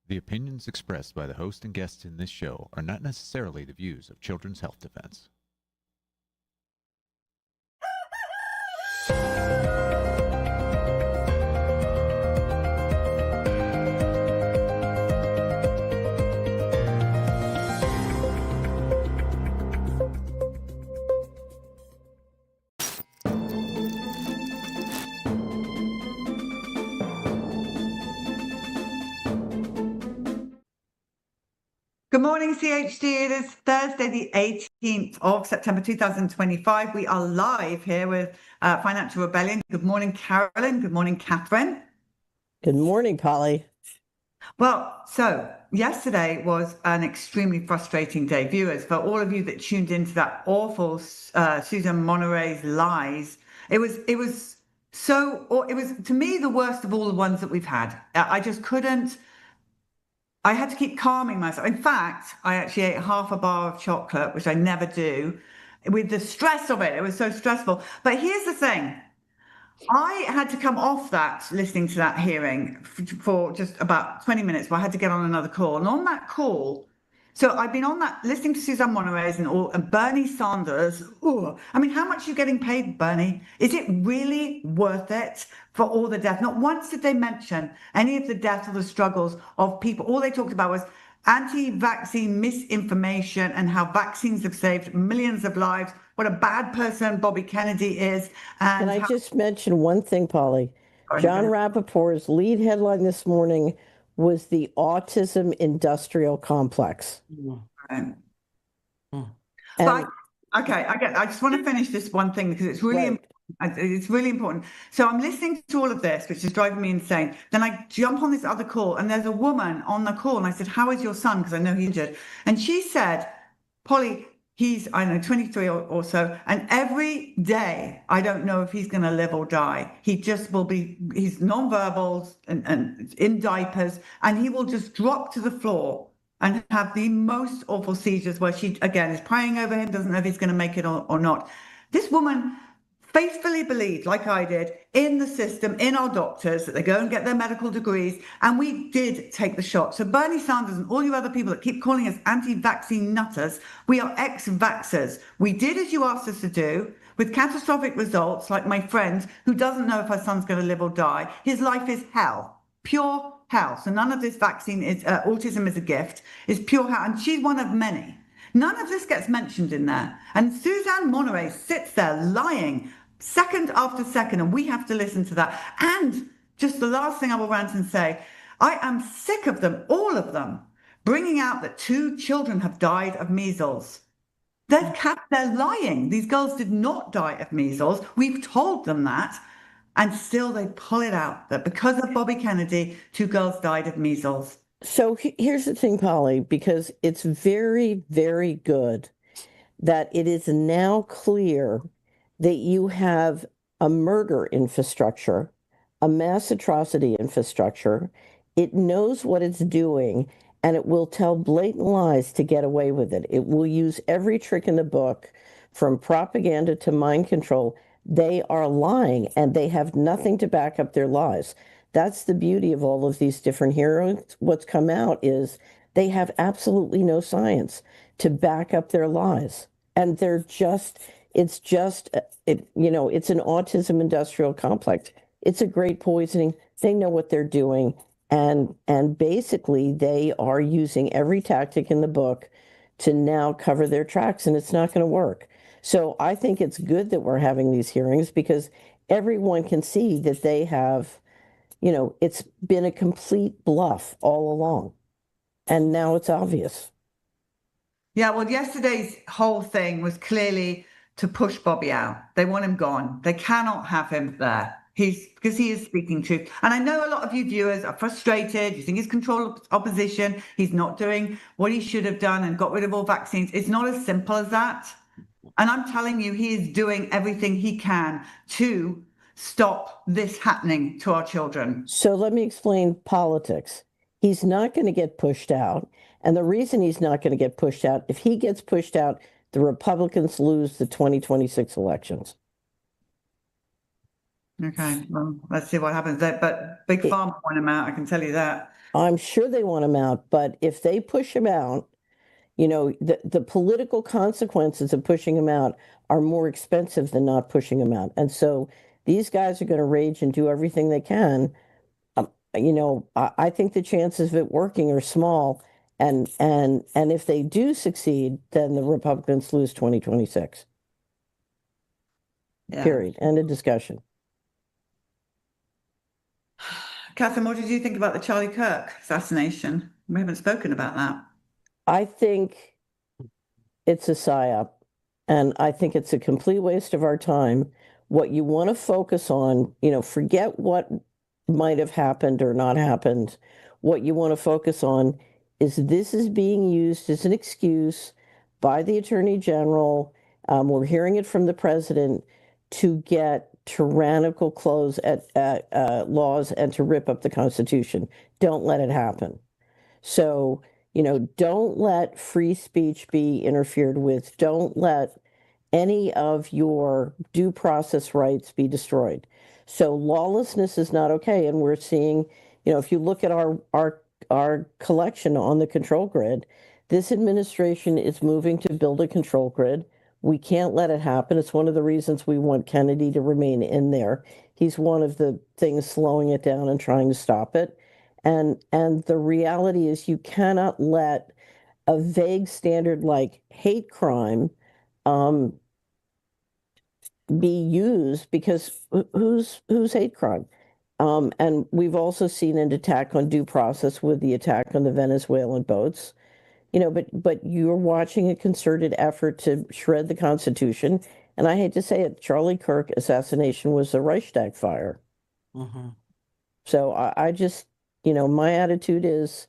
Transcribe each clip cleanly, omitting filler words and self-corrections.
The opinions expressed by the host and guests in this show are not necessarily the views of Children's Health Defense. Good morning, CHD. It is Thursday, the 18th of September 2025. We are live here with Financial Rebellion. Good morning, Carolyn. Good morning, Catherine. Good morning, Polly. Well, so yesterday was an extremely frustrating day. Viewers, for all of you that tuned into that awful Susan Monterey's lies, it was to me the worst of all the ones that we've had. I just couldn't. I had to keep calming myself. In fact, I actually ate half a bar of chocolate, which I never do, with the stress of it. It was so stressful. But here's the thing. I had to come off that, listening to that hearing for just about 20 minutes, but I had to get on another call. And on that call, so I've been on that, listening to Suzanne Monterey's and Bernie Sanders. Ooh, I mean, how much are you getting paid, Bernie? Is it really worth it for all the death? Not once did they mention any of the death or the struggles of people. All they talked about was anti-vaccine misinformation and how vaccines have saved millions of lives. What a bad person Bobby Kennedy is. And I just mention one thing, Polly. John Rappaport's lead headline this morning was the autism industrial complex. Right. But, okay, I just want to finish this one thing because it's really important. It's really important. So I'm listening to all of this, which is driving me insane. Then I jump on this other call and there's a woman on the call and I said, how is your son? Because I know he's injured. And she said, Polly, he's, I don't know, 23 or so. And every day, I don't know if he's going to live or die. He just will be, he's nonverbal and in diapers, and he will just drop to the floor and have the most awful seizures where she, again, is praying over him, doesn't know if he's going to make it or not. This woman faithfully believed, like I did, in the system, in our doctors, that they go and get their medical degrees, and we did take the shot. So Bernie Sanders and all you other people that keep calling us anti-vaccine nutters, we are ex-vaxxers. We did as you asked us to do, with catastrophic results, like my friend who doesn't know if her son's going to live or die. His life is hell, pure hell. So none of this vaccine is, autism is a gift, is pure hell, and she's one of many. None of this gets mentioned in there. And Suzanne Monterey sits there lying second after second, and we have to listen to that. And just the last thing I will rant and say, I am sick of them, all of them, bringing out that 2 children have died of measles. They're lying. These girls did not die of measles. We've told them that. And still they pull it out that because of Bobby Kennedy, 2 girls died of measles. So here's the thing, Polly, because it's very, very good that it is now clear that you have a murder infrastructure, a mass atrocity infrastructure. It knows what it's doing, and it will tell blatant lies to get away with it. It will use every trick in the book, from propaganda to mind control. They are lying, and they have nothing to back up their lies. That's the beauty of all of these different heroes. What's come out is they have absolutely no science to back up their lies. And it's an autism industrial complex. It's a great poisoning. They know what they're doing. And basically they are using every tactic in the book to now cover their tracks, and it's not going to work. So I think it's good that we're having these hearings because everyone can see that they have, it's been a complete bluff all along. And now it's obvious. Yeah, well, yesterday's whole thing was clearly to push Bobby out. They want him gone. They cannot have him there. Because he is speaking truth. And I know a lot of you viewers are frustrated. You think he's controlled opposition. He's not doing what he should have done and got rid of all vaccines. It's not as simple as that. And I'm telling you, he is doing everything he can to stop this happening to our children. So let me explain politics. He's not going to get pushed out. And the reason he's not going to get pushed out, if he gets pushed out, the Republicans lose the 2026 elections. Okay, well, let's see what happens there. But Big Pharma want him out, I can tell you that. I'm sure they want him out, but if they push him out, the political consequences of pushing him out are more expensive than not pushing him out. And so these guys are going to rage and do everything they can. I think the chances of it working are small. And if they do succeed, then the Republicans lose 2026. Yeah. Period. End of discussion. Catherine, what did you think about the Charlie Kirk assassination? We haven't spoken about that. I think it's a psyop, and I think it's a complete waste of our time. What you want to focus on, forget what might have happened or not happened. What you want to focus on is this is being used as an excuse by the Attorney General. We're hearing it from the president to get tyrannical clothes at laws and to rip up the Constitution. Don't let it happen. So, don't let free speech be interfered with. Don't let any of your due process rights be destroyed. So lawlessness is not okay. And we're seeing, if you look at our collection on the control grid, this administration is moving to build a control grid. We can't let it happen. It's one of the reasons we want Kennedy to remain in there. He's one of the things slowing it down and trying to stop it. And the reality is you cannot let a vague standard like hate crime be used, because who's hate crime? And we've also seen an attack on due process with the attack on the Venezuelan boats. But you're watching a concerted effort to shred the Constitution. And I hate to say it, Charlie Kirk assassination was the Reichstag fire. Mm-hmm. So I just, my attitude is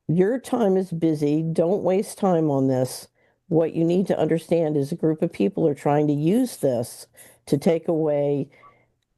your time is busy. Don't waste time on this. What you need to understand is a group of people are trying to use this to take away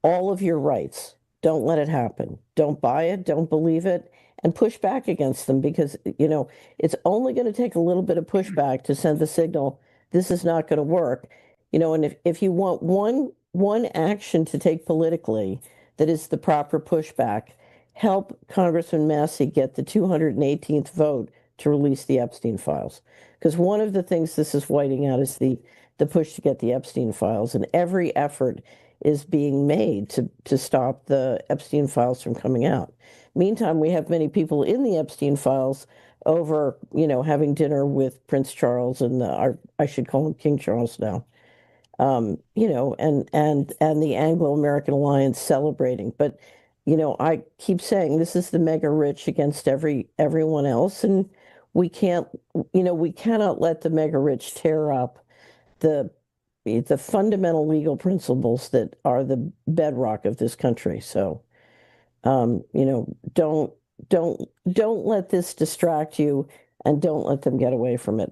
all of your rights. Don't let it happen. Don't buy it. Don't believe it. And push back against them, because, it's only going to take a little bit of pushback to send the signal this is not going to work. And if you want one action to take politically that is the proper pushback, help Congressman Massey get the 218th vote to release the Epstein files. Because one of the things this is whiting out is the push to get the Epstein files, and every effort is being made to stop the Epstein files from coming out. Meantime, we have many people in the Epstein files over, having dinner with Prince Charles and I should call him King Charles now, and the Anglo-American Alliance celebrating. But, I keep saying this is the mega rich against everyone else, and we cannot let the mega rich tear up the fundamental legal principles that are the bedrock of this country. So, don't let this distract you, and don't let them get away from it.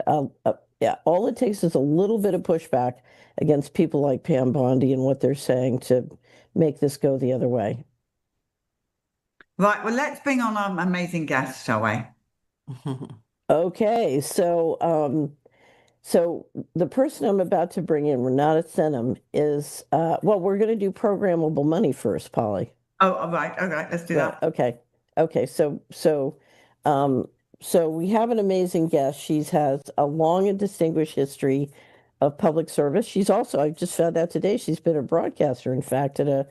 Yeah, all it takes is a little bit of pushback against people like Pam Bondi and what they're saying to make this go the other way. Right, well, let's bring on our amazing guest, shall we? Okay, so the person I'm about to bring in, Reinette Senum, is we're going to do programmable money first, Polly. Oh, all right, let's do that. Okay. So we have an amazing guest. She has a long and distinguished history of public service. She's also, I just found out today, she's been a broadcaster, in fact, at a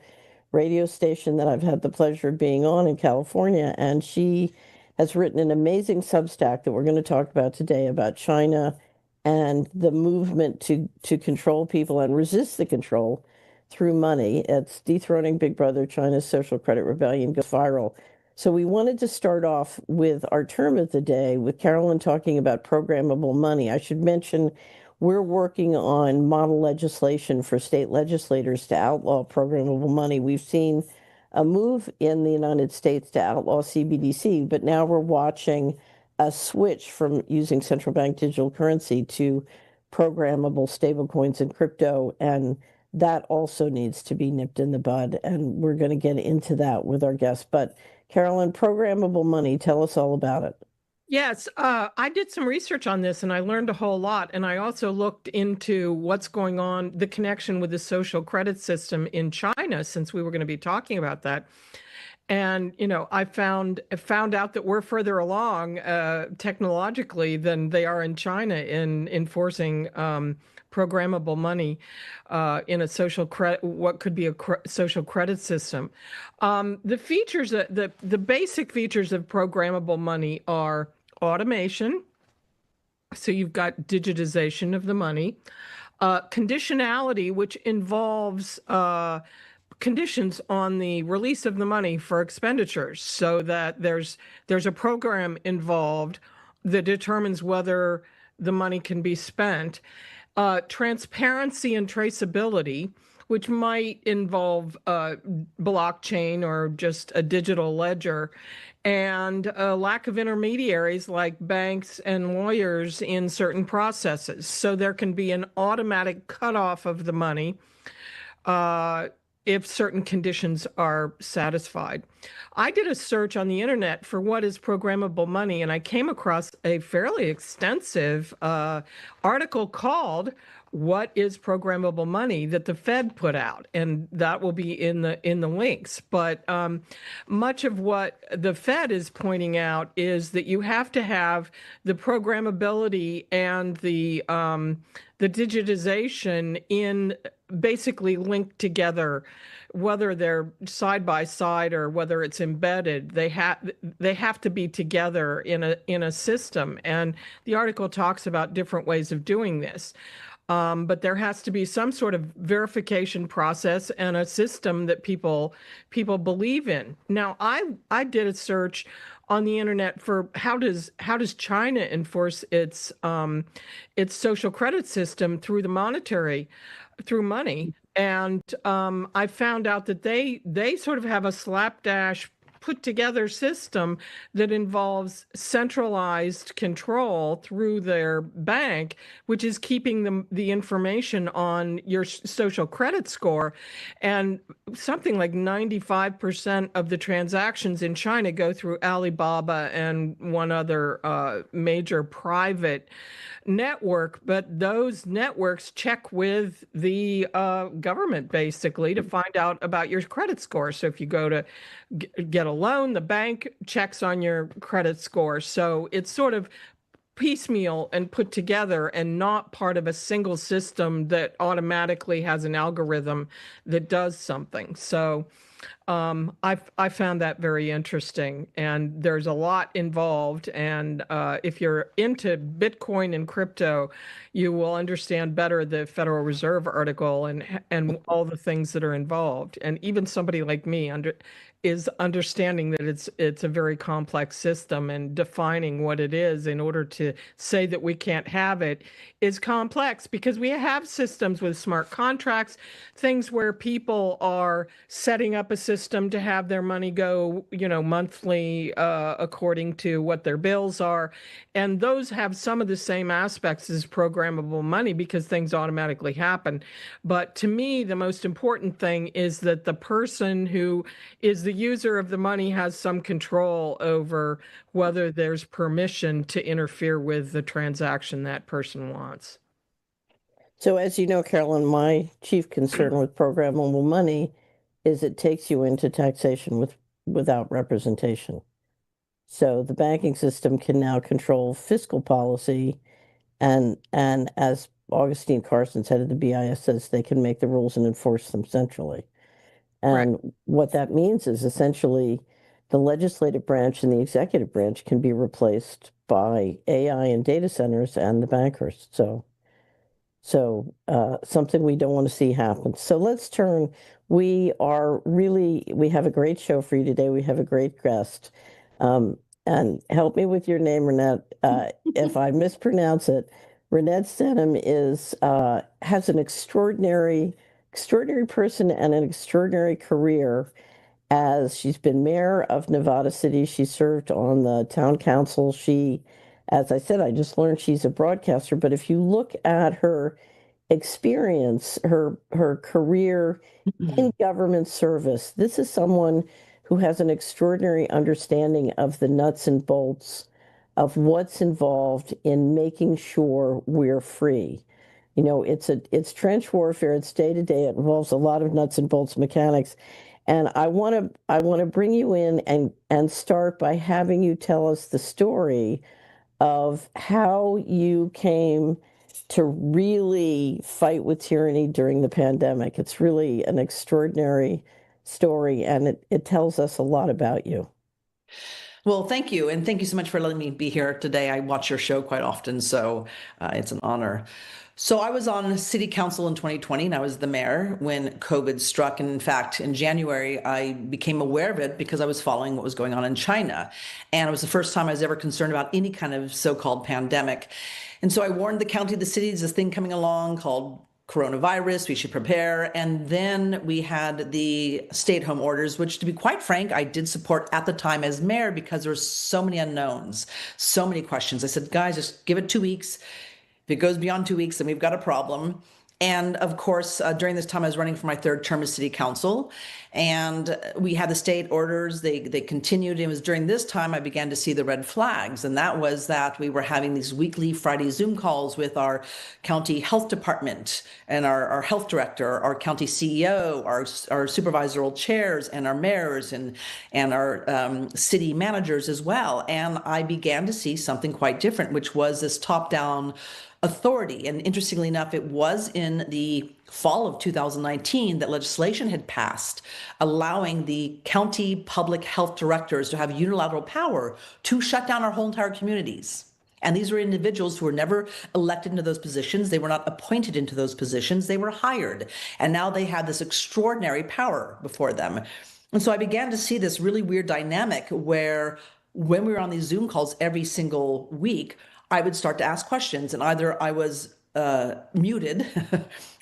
radio station that I've had the pleasure of being on in California. And she has written an amazing Substack that we're going to talk about today about China and the movement to control people and resist the control through money. It's Dethroning Big Brother, China's Social Credit Rebellion Goes Viral. So we wanted to start off with our term of the day with Carolyn talking about programmable money. I should mention we're working on model legislation for state legislators to outlaw programmable money. We've seen a move in the United States to outlaw CBDC, but now we're watching a switch from using central bank digital currency to programmable stablecoins and crypto, and that also needs to be nipped in the bud. And we're going to get into that with our guest. But Carolyn, programmable money, tell us all about it. Yes, I did some research on this and I learned a whole lot. And I also looked into what's going on, the connection with the social credit system in China, since we were going to be talking about that. And, I found out that we're further along technologically than they are in China in enforcing programmable money in a social credit, what could be a social credit system. The features, the basic features of programmable money are automation. So you've got digitization of the money, conditionality, which involves conditions on the release of the money for expenditures, so that there's a program involved that determines whether the money can be spent. Transparency and traceability, which might involve blockchain or just a digital ledger, and a lack of intermediaries like banks and lawyers in certain processes. So there can be an automatic cutoff of the money if certain conditions are satisfied. I did a search on the internet for what is programmable money, and I came across a fairly extensive article called "What is Programmable Money" that the Fed put out, and that will be in the links. But much of what the Fed is pointing out is that you have to have the programmability and the digitization in basically linked together, whether they're side by side or whether it's embedded. They have to be together in a system. And the article talks about different ways of doing this. But there has to be some sort of verification process and a system that people believe in. Now, I did a search on the internet for how does China enforce its social credit system through money, and I found out that they sort of have a slapdash put together system that involves centralized control through their bank, which is keeping the information on your social credit score. And something like 95% of the transactions in China go through Alibaba and one other major private network, but those networks check with the government basically to find out about your credit score. So if you go to get a loan, the bank checks on your credit score. So it's sort of piecemeal and put together and not part of a single system that automatically has an algorithm that does something. So I found that very interesting, and there's a lot involved. And if you're into Bitcoin and crypto, you will understand better the Federal Reserve article and all the things that are involved. And even somebody like me is understanding that it's a very complex system, and defining what it is in order to say that we can't have it is complex, because we have systems with smart contracts, things where people are setting up a system to have their money go, monthly according to what their bills are. And those have some of the same aspects as programmable money because things automatically happen. But to me, the most important thing is that the person who is the user of the money has some control over whether there's permission to interfere with the transaction that person wants. So as you know, Carolyn, my chief concern with programmable money is it takes you into taxation without representation. So the banking system can now control fiscal policy, and as Augustine Carson's head of the BIS says, they can make the rules and enforce them centrally. And right. What that means is essentially the legislative branch and the executive branch can be replaced by AI and data centers and the bankers. So something we don't want to see happen. So let's turn. We have a great show for you today. We have a great guest. And help me with your name, Reinette. If I mispronounce it, Reinette Senum has an extraordinary person and an extraordinary career, as she's been mayor of Nevada City. She served on the town council. As I said, I just learned she's a broadcaster, but if you look at her experience, her career in government service, this is someone who has an extraordinary understanding of the nuts and bolts of what's involved in making sure we're free. It's trench warfare. It's day to day. It involves a lot of nuts and bolts mechanics. And I want to bring you in and start by having you tell us the story of how you came to really fight with tyranny during the pandemic. It's really an extraordinary story, and it tells us a lot about you. Well, thank you. And thank you so much for letting me be here today. I watch your show quite often, so it's an honor. So I was on city council in 2020, and I was the mayor when COVID struck. And in fact, in January, I became aware of it because I was following what was going on in China. And it was the first time I was ever concerned about any kind of so-called pandemic. And so I warned the county, the city, there's this thing coming along called coronavirus, we should prepare. And then we had the stay-at-home orders, which, to be quite frank, I did support at the time as mayor because there's so many unknowns, so many questions. I said, guys, just give it 2 weeks. If it goes beyond 2 weeks, then we've got a problem. And of course, during this time, I was running for my third term as city council, and we had the state orders. They continued. It was during this time I began to see the red flags, and that was that we were having these weekly Friday Zoom calls with our county health department and our health director, our county CEO, our supervisoral chairs, and our mayors and our city managers as well. And I began to see something quite different, which was this top-down authority. And interestingly enough, it was in the fall of 2019 that legislation had passed allowing the county public health directors to have unilateral power to shut down our whole entire communities. And these were individuals who were never elected into those positions. They were not appointed into those positions. They were hired. And now they had this extraordinary power before them. And so I began to see this really weird dynamic where when we were on these Zoom calls every single week, I would start to ask questions, and either I was muted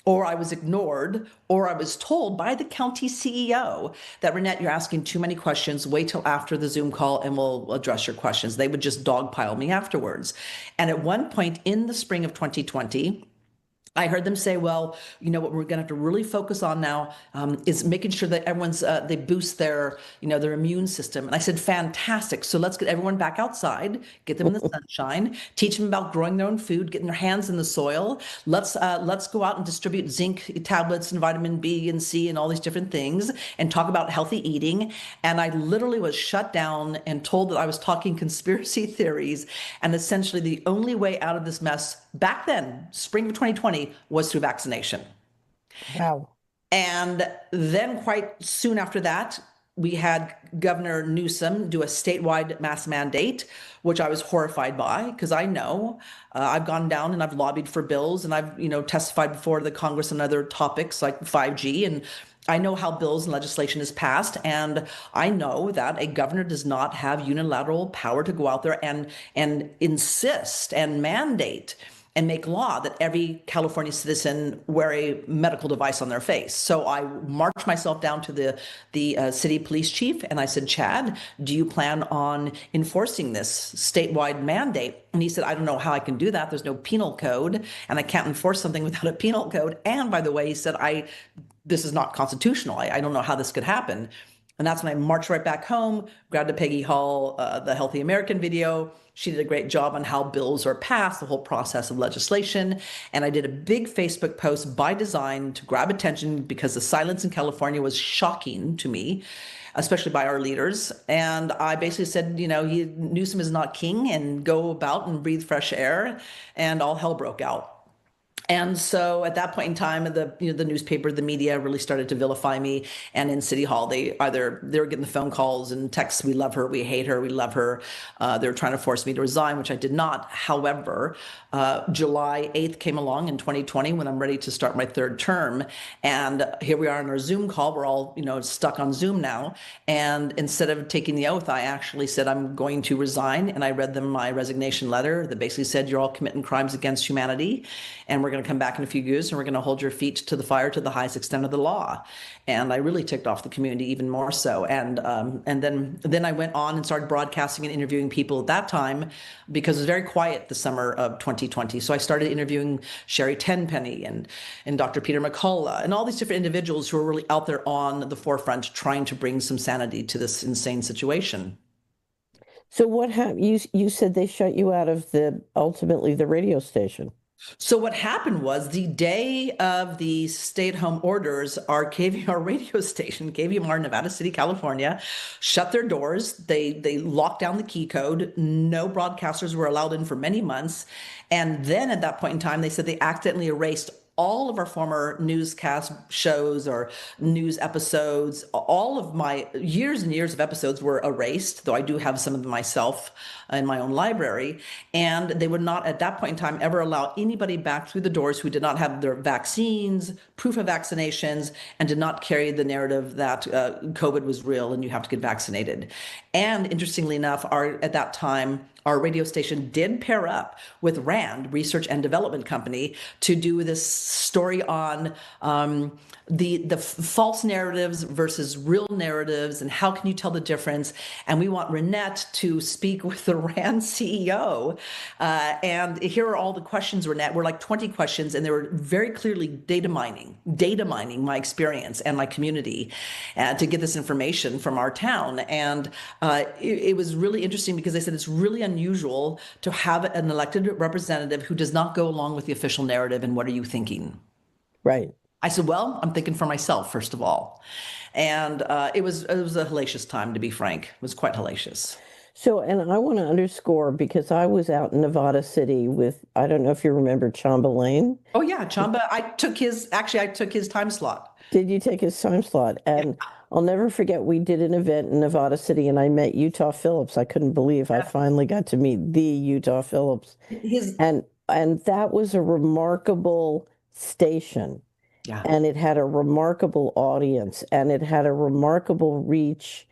or I was ignored, or I was told by the county CEO that, Reinette, you're asking too many questions. Wait till after the Zoom call and we'll address your questions. They would just dogpile me afterwards. And at one point in the spring of 2020, I heard them say, well, what we're going to have to really focus on now is making sure that everyone's, they boost their immune system. And I said, fantastic. So let's get everyone back outside, get them in the sunshine, teach them about growing their own food, getting their hands in the soil. Let's go out and distribute zinc tablets and vitamin B and C and all these different things and talk about healthy eating. And I literally was shut down and told that I was talking conspiracy theories. And essentially the only way out of this mess back then, spring of 2020, was through vaccination. Wow. And then quite soon after that, we had Governor Newsom do a statewide mask mandate, which I was horrified by because I know I've gone down and I've lobbied for bills and I've testified before the Congress on other topics like 5G, and I know how bills and legislation is passed, and I know that a governor does not have unilateral power to go out there and insist and mandate and make law that every California citizen wear a medical device on their face. So I marched myself down to the city police chief and I said, Chad, do you plan on enforcing this statewide mandate? And he said, I don't know how I can do that. There's no penal code and I can't enforce something without a penal code. And by the way, he said, this is not constitutional. I don't know how this could happen. And that's when I marched right back home, grabbed a Peggy Hall, the Healthy American video. She did a great job on how bills are passed, the whole process of legislation. And I did a big Facebook post by design to grab attention because the silence in California was shocking to me, especially by our leaders. And I basically said, Newsom is not king, and go about and breathe fresh air. And all hell broke out. And so at that point in time, the newspaper, the media really started to vilify me. And in City Hall, they were getting the phone calls and texts, we love her, we hate her, we love her. They were trying to force me to resign, which I did not. However, July 8th came along in 2020 when I'm ready to start my third term. And here we are on our Zoom call. We're all, stuck on Zoom now. And instead of taking the oath, I actually said, I'm going to resign. And I read them my resignation letter that basically said, you're all committing crimes against humanity. And we're going to come back in a few years and we're going to hold your feet to the fire to the highest extent of the law. And I really ticked off the community even more so. And then I went on and started broadcasting and interviewing people at that time because it was very quiet the summer of 2020. So I started interviewing Sherry Tenpenny and Dr. Peter McCullough and all these different individuals who were really out there on the forefront trying to bring some sanity to this insane situation. So what happened? You said they shut you out of ultimately the radio station. So what happened was the day of the stay-at-home orders, our KVR radio station, KVMR, Nevada City, California, shut their doors. They locked down the key code. No broadcasters were allowed in for many months. And then at that point in time, they said they accidentally erased all of our former newscast shows or news episodes. All of my years and years of episodes were erased, though I do have some of them myself in my own library. And they would not, at that point in time, ever allow anybody back through the doors who did not have their vaccines, proof of vaccinations, and did not carry the narrative that COVID was real and you have to get vaccinated. And interestingly enough, at that time, our radio station did pair up with RAND, Research and Development Company, to do this story on the false narratives versus real narratives and how can you tell the difference. And we want Reinette to speak with the RAND CEO. And here are all the questions, Reinette. We're like 20 questions, and they were very clearly data mining my experience and my community to get this information from our town. And it was really interesting because they said it's really unusual to have an elected representative who does not go along with the official narrative. And what are you thinking? Right. I said, well, I'm thinking for myself, first of all. And it was a hellacious time, to be frank. It was quite hellacious. So, and I want to underscore, because I was out in Nevada City with, I don't know if you remember Chamba Lane. Oh, yeah, Chamba. I took his time slot. Did you take his time slot? And yeah. I'll never forget, we did an event in Nevada City and I met Utah Phillips. I couldn't believe I finally got to meet the Utah Phillips. And that was a remarkable station. Yeah. And it had a remarkable audience and it had a remarkable reach.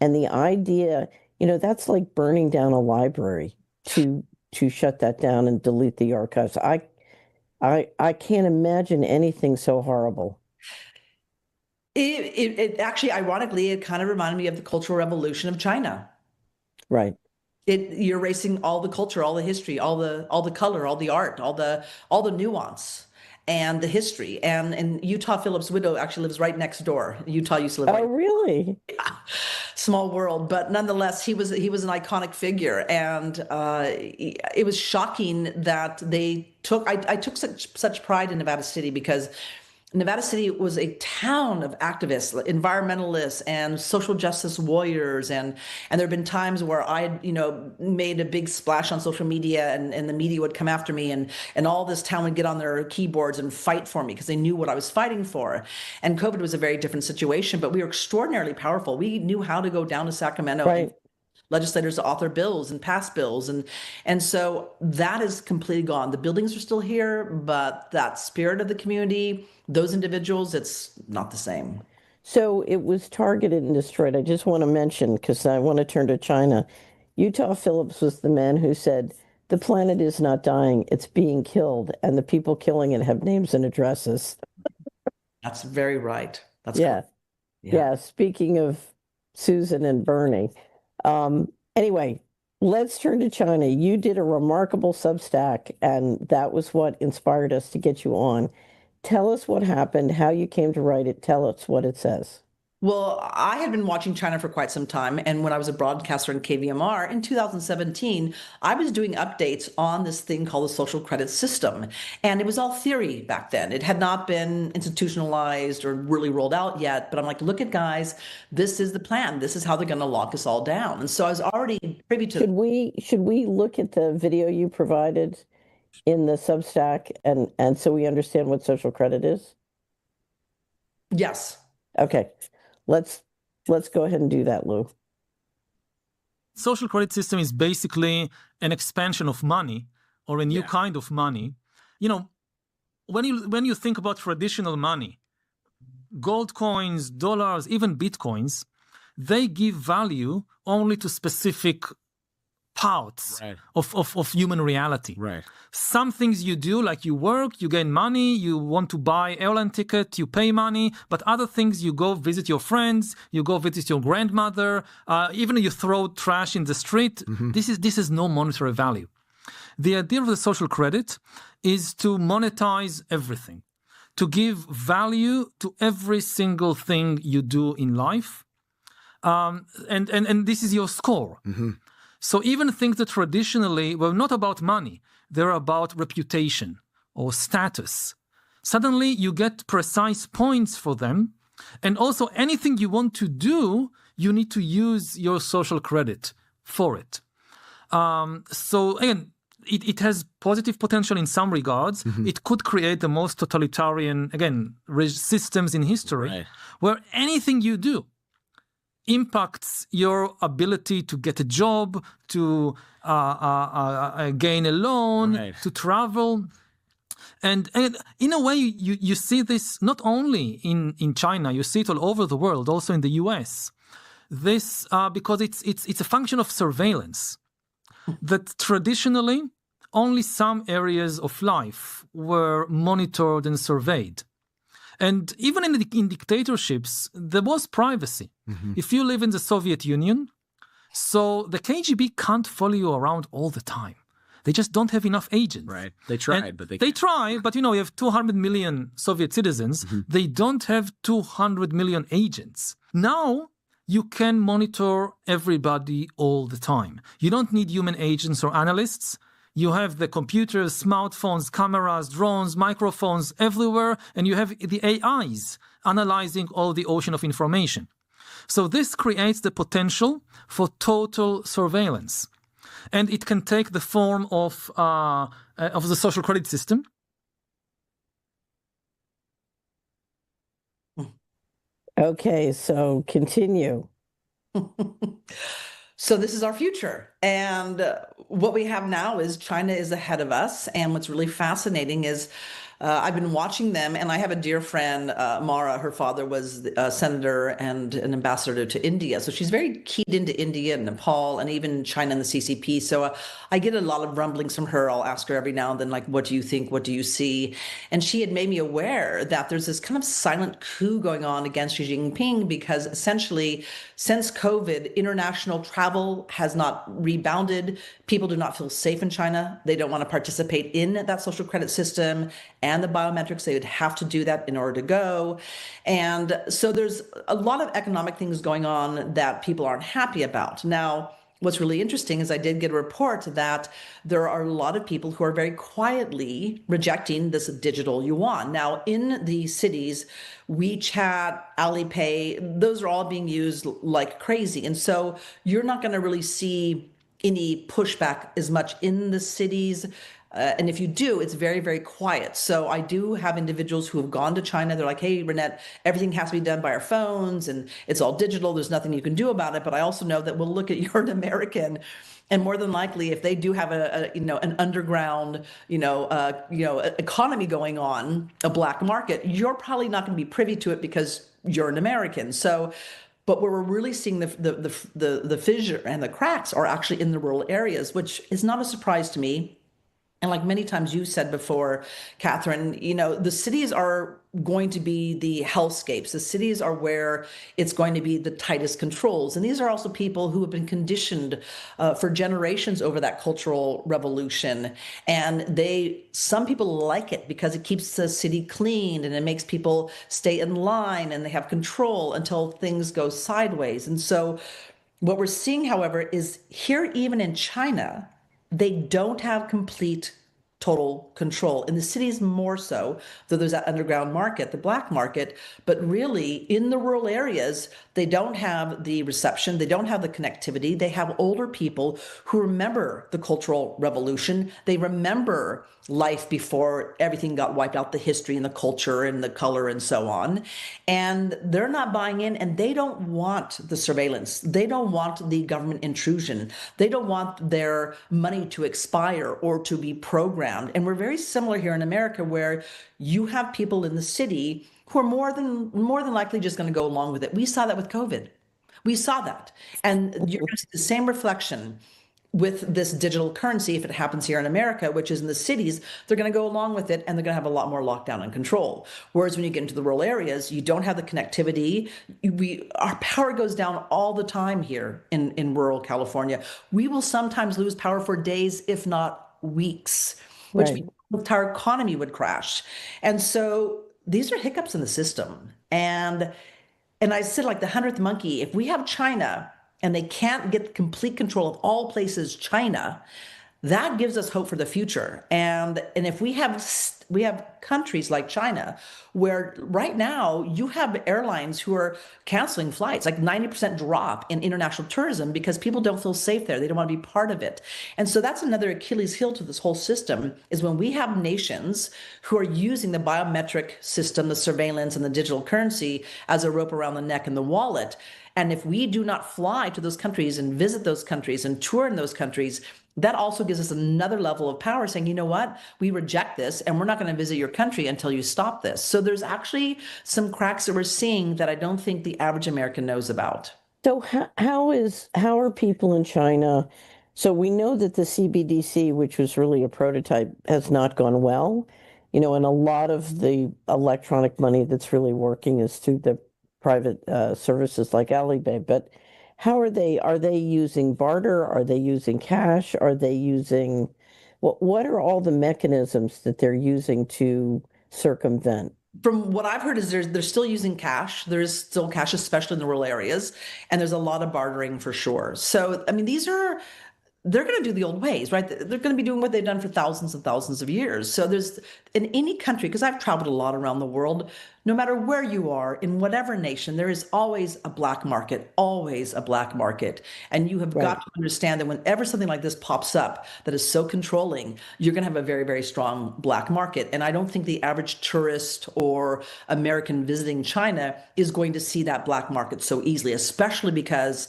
And the idea, that's like burning down a library to shut that down and delete the archives. I can't imagine anything so horrible. It actually, ironically, it kind of reminded me of the Cultural Revolution of China. Right. You're erasing all the culture, all the history, all the color, all the art, all the nuance and the history. And Utah Phillips' widow actually lives right next door. Utah used to live. Oh, really? Yeah. Small world, but nonetheless, he was an iconic figure, and it was shocking that they took. I took such pride in Nevada City because Nevada City was a town of activists, environmentalists, and social justice warriors. And there have been times where I, made a big splash on social media and the media would come after me and all this town would get on their keyboards and fight for me because they knew what I was fighting for. And COVID was a very different situation, but we were extraordinarily powerful. We knew how to go down to Sacramento. Right. Legislators to author bills and pass bills. And so that is completely gone. The buildings are still here, but that spirit of the community, those individuals, it's not the same. So it was targeted and destroyed. I just want to mention, because I want to turn to China, Utah Phillips was the man who said, the planet is not dying, it's being killed, and the people killing it have names and addresses. That's very right. That's yeah. Yeah. Speaking of Susan and Bernie. Anyway, let's turn to China. You did a remarkable Substack, and that was what inspired us to get you on. Tell us what happened, how you came to write it. Tell us what it says. Well, I had been watching China for quite some time. And when I was a broadcaster in KVMR in 2017, I was doing updates on this thing called the social credit system. And it was all theory back then. It had not been institutionalized or really rolled out yet. But I'm like, look at guys, this is the plan. This is how they're going to lock us all down. And so I was already privy to. Should we look at the video you provided in the Substack and so we understand what social credit is? Yes. Okay. Let's go ahead and do that, Lou. Social credit system is basically an expansion of money or a new kind of money. When you think about traditional money, gold coins, dollars, even bitcoins, they give value only to specific parts of human reality. Right. Some things you do, like you work, you gain money, you want to buy airline ticket, you pay money, but other things, you go visit your friends, you go visit your grandmother, even you throw trash in the street. Mm-hmm. This is no monetary value. The idea of the social credit is to monetize everything, to give value to every single thing you do in life. And this is your score. Mm-hmm. So even things that traditionally were not about money, they're about reputation or status. Suddenly you get precise points for them. And also anything you want to do, you need to use your social credit for it. So again, it has positive potential in some regards. It could create the most totalitarian, again, systems in history, where anything you do impacts your ability to get a job, to gain a loan, to travel. And in a way, you see this not only in China, you see it all over the world, also in the US. This because it's a function of surveillance. That traditionally, only some areas of life were monitored and surveyed. And even in dictatorships, there was privacy. If you live in the Soviet Union, so the KGB can't follow you around all the time. They just don't have enough agents. Right. They tried, but they try, but you have 200 million Soviet citizens. They don't have 200 million agents. Now, you can monitor everybody all the time. You don't need human agents or analysts. You have the computers, smartphones, cameras, drones, microphones everywhere, and you have the AIs analyzing all the ocean of information. So this creates the potential for total surveillance. And it can take the form of the social credit system. Okay, so continue. So this is our future. And what we have now is China is ahead of us. And what's really fascinating is I've been watching them, and I have a dear friend, Mara. Her father was a senator and an ambassador to India. So she's very keyed into India and Nepal and even China and the CCP. So I get a lot of rumblings from her. I'll ask her every now and then, like, what do you think? What do you see? And she had made me aware that there's this kind of silent coup going on against Xi Jinping because essentially since COVID, international travel has not rebounded. People do not feel safe in China. They don't want to participate in that social credit system and the biometrics. They would have to do that in order to go. And so there's a lot of economic things going on that people aren't happy about. Now, what's really interesting is I did get a report that there are a lot of people who are very quietly rejecting this digital yuan. Now, in the cities, WeChat, Alipay, those are all being used like crazy. And so you're not going to really see any pushback as much in the cities. And if you do, it's very, very quiet. So I do have individuals who have gone to China. They're like, hey, Reinette, everything has to be done by our phones and it's all digital. There's nothing you can do about it. But I also know that we'll look at you're an American. And more than likely, if they do have an underground, economy going on, a black market, you're probably not going to be privy to it because you're an American. So, but where we're really seeing the fissure and the cracks are actually in the rural areas, which is not a surprise to me. And like many times you said before, Catherine, the cities are going to be the hellscapes. The cities are where it's going to be the tightest controls. And these are also people who have been conditioned for generations over that cultural revolution. And some people like it because it keeps the city clean and it makes people stay in line and they have control until things go sideways. And so what we're seeing, however, is here, even in China, they don't have complete total control. In the cities more so, though there's that underground market, the black market, but really in the rural areas, they don't have the reception, they don't have the connectivity. They have older people who remember the Cultural Revolution. They remember life before everything got wiped out, the history and the culture and the color and so on. And they're not buying in, and they don't want the surveillance. They don't want the government intrusion. They don't want their money to expire or to be programmed. And we're very similar here in America, where you have people in the city who are more than likely just going to go along with it. We saw that with COVID. We saw that. And you're going to see the same reflection with this digital currency if it happens here in America, which is in the cities. They're going to go along with it, and they're going to have a lot more lockdown and control. Whereas when you get into the rural areas, you don't have the connectivity. Our power goes down all the time here in rural California. We will sometimes lose power for days, if not weeks, which means the entire economy would crash. And so these are hiccups in the system. And I said, like the 100th monkey, if we have China and they can't get complete control of all places China, that gives us hope for the future. And if we have countries like China, where right now you have airlines who are canceling flights, like 90% drop in international tourism because people don't feel safe there. They don't want to be part of it. And so that's another Achilles heel to this whole system, is when we have nations who are using the biometric system, the surveillance, and the digital currency as a rope around the neck and the wallet. And if we do not fly to those countries and visit those countries and tour in those countries, that also gives us another level of power, saying, you know what, we reject this and we're not going to visit your country until you stop this. So there's actually some cracks that we're seeing that I don't think the average American knows about. So how are people in China? So we know that the CBDC, which was really a prototype, has not gone well, and a lot of the electronic money that's really working is through the private services like Alipay. But how are they? Are they using barter? Are they using cash? Are they using what are all the mechanisms that they're using to circumvent? From what I've heard is they're still using cash. There's still cash, especially in the rural areas, and there's a lot of bartering for sure. So, I mean, they're going to do the old ways, right? They're going to be doing what they've done for thousands and thousands of years. So there's, in any country, because I've traveled a lot around the world, no matter where you are, in whatever nation, there is always a black market, always a black market. And you have got to understand that whenever something like this pops up that is so controlling, you're going to have a very, very strong black market. And I don't think the average tourist or American visiting China is going to see that black market so easily, especially because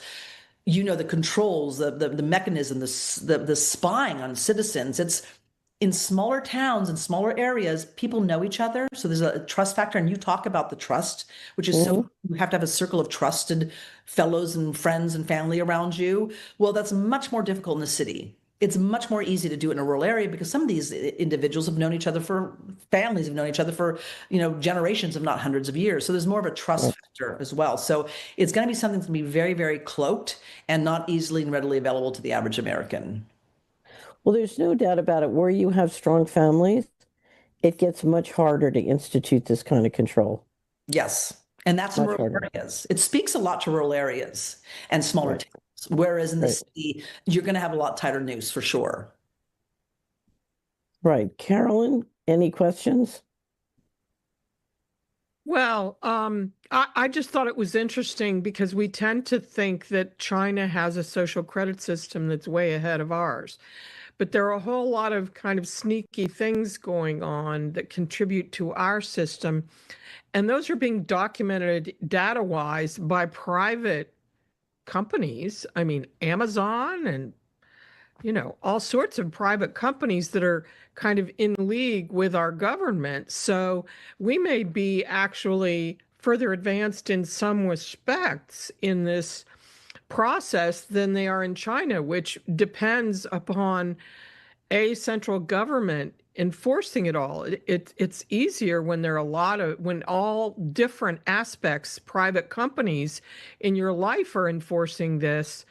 the controls, the mechanism, the spying on citizens. It's in smaller towns and smaller areas, people know each other. So there's a trust factor. And you talk about the trust, which is so you have to have a circle of trusted fellows and friends and family around you. Well, that's much more difficult in the city. It's much more easy to do it in a rural area because some of these individuals have known each other families have known each other for, generations, if not hundreds of years. So there's more of a trust factor as well. So it's going to be something that's going to be very, very cloaked and not easily and readily available to the average American. Well, there's no doubt about it. Where you have strong families, it gets much harder to institute this kind of control. Yes. And that's in rural areas. It speaks a lot to rural areas and smaller towns. Whereas in the city, you're going to have a lot tighter noose for sure. Right. Carolyn, any questions? Well, I just thought it was interesting because we tend to think that China has a social credit system that's way ahead of ours. But there are a whole lot of kind of sneaky things going on that contribute to our system. And those are being documented data-wise by private companies. I mean, Amazon and, all sorts of private companies that are kind of in league with our government. So we may be actually further advanced in some respects in this process than they are in China, which depends upon a central government enforcing it all. It's easier when there are when all different aspects, private companies in your life are enforcing this,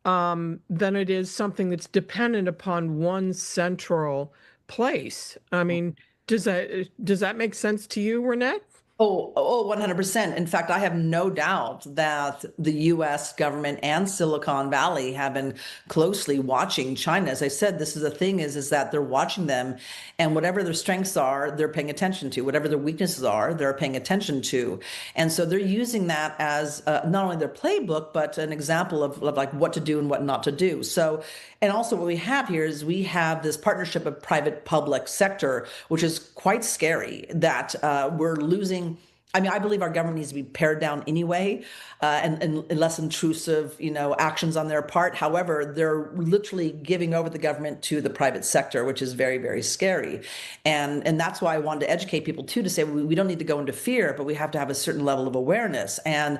than it is something that's dependent upon one central place. I mean, does that make sense to you, Reinette? Oh, 100%. In fact, I have no doubt that the US government and Silicon Valley have been closely watching China. As I said, this is the thing is that they're watching them, and whatever their strengths are, they're paying attention to. Whatever their weaknesses are, they're paying attention to. And so they're using that as not only their playbook, but an example of like what to do and what not to do. So, and also what we have here is we have this partnership of private public sector, which is quite scary that we're losing. I mean, I believe our government needs to be pared down anyway, and less intrusive, actions on their part. However, they're literally giving over the government to the private sector, which is very, very scary. And that's why I wanted to educate people too, to say we don't need to go into fear, but we have to have a certain level of awareness. And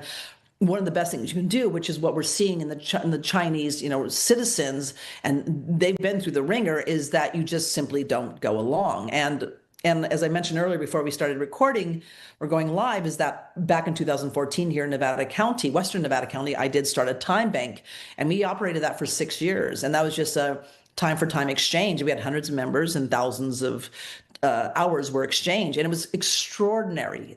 one of the best things you can do, which is what we're seeing in the Chinese, citizens, and they've been through the ringer, is that you just simply don't go along. And as I mentioned earlier, before we started recording or going live, is that back in 2014 here in Nevada County, Western Nevada County, I did start a time bank, and we operated that for 6 years. And that was just a time for time exchange. We had hundreds of members and thousands of hours were exchanged, and it was extraordinary.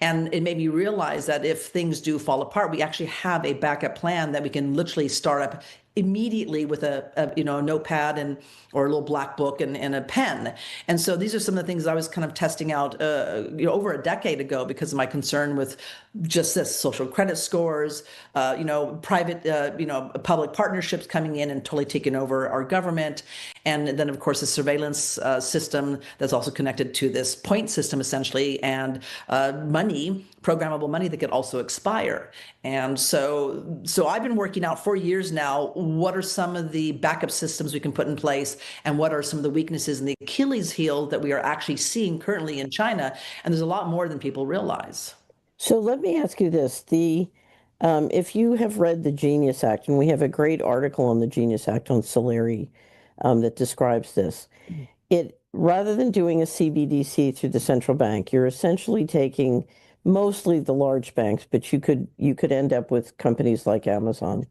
And it made me realize that if things do fall apart, we actually have a backup plan that we can literally start up immediately with a notepad or a little black book and a pen. And so these are some of the things I was kind of testing out over a decade ago because of my concern with just this social credit scores, private public partnerships coming in and totally taking over our government. And then, of course, the surveillance system that's also connected to this point system, essentially, and programmable money that could also expire. And so I've been working out for years now, what are some of the backup systems we can put in place, and what are some of the weaknesses and the Achilles heel that we are actually seeing currently in China? And there's a lot more than people realize. So let me ask you this. If you have read the Genius Act, and we have a great article on the Genius Act on Solari that describes this, rather than doing a CBDC through the central bank, you're essentially taking mostly the large banks, but you could end up with companies like Amazon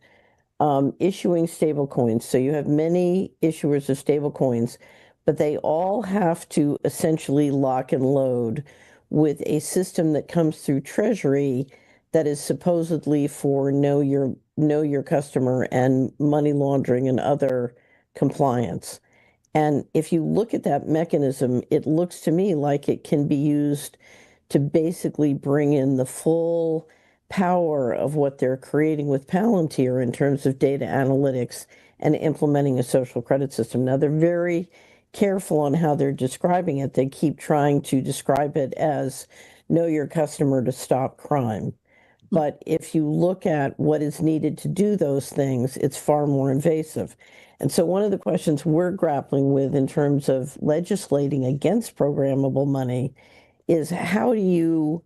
issuing stable coins. So you have many issuers of stable coins, but they all have to essentially lock and load with a system that comes through Treasury that is supposedly for know your customer and money laundering and other compliance. And if you look at that mechanism, it looks to me like it can be used to basically bring in the full power of what they're creating with Palantir in terms of data analytics and implementing a social credit system. Now, they're very careful on how they're describing it. They keep trying to describe it as know your customer to stop crime. But if you look at what is needed to do those things, it's far more invasive. And so one of the questions we're grappling with in terms of legislating against programmable money is how do you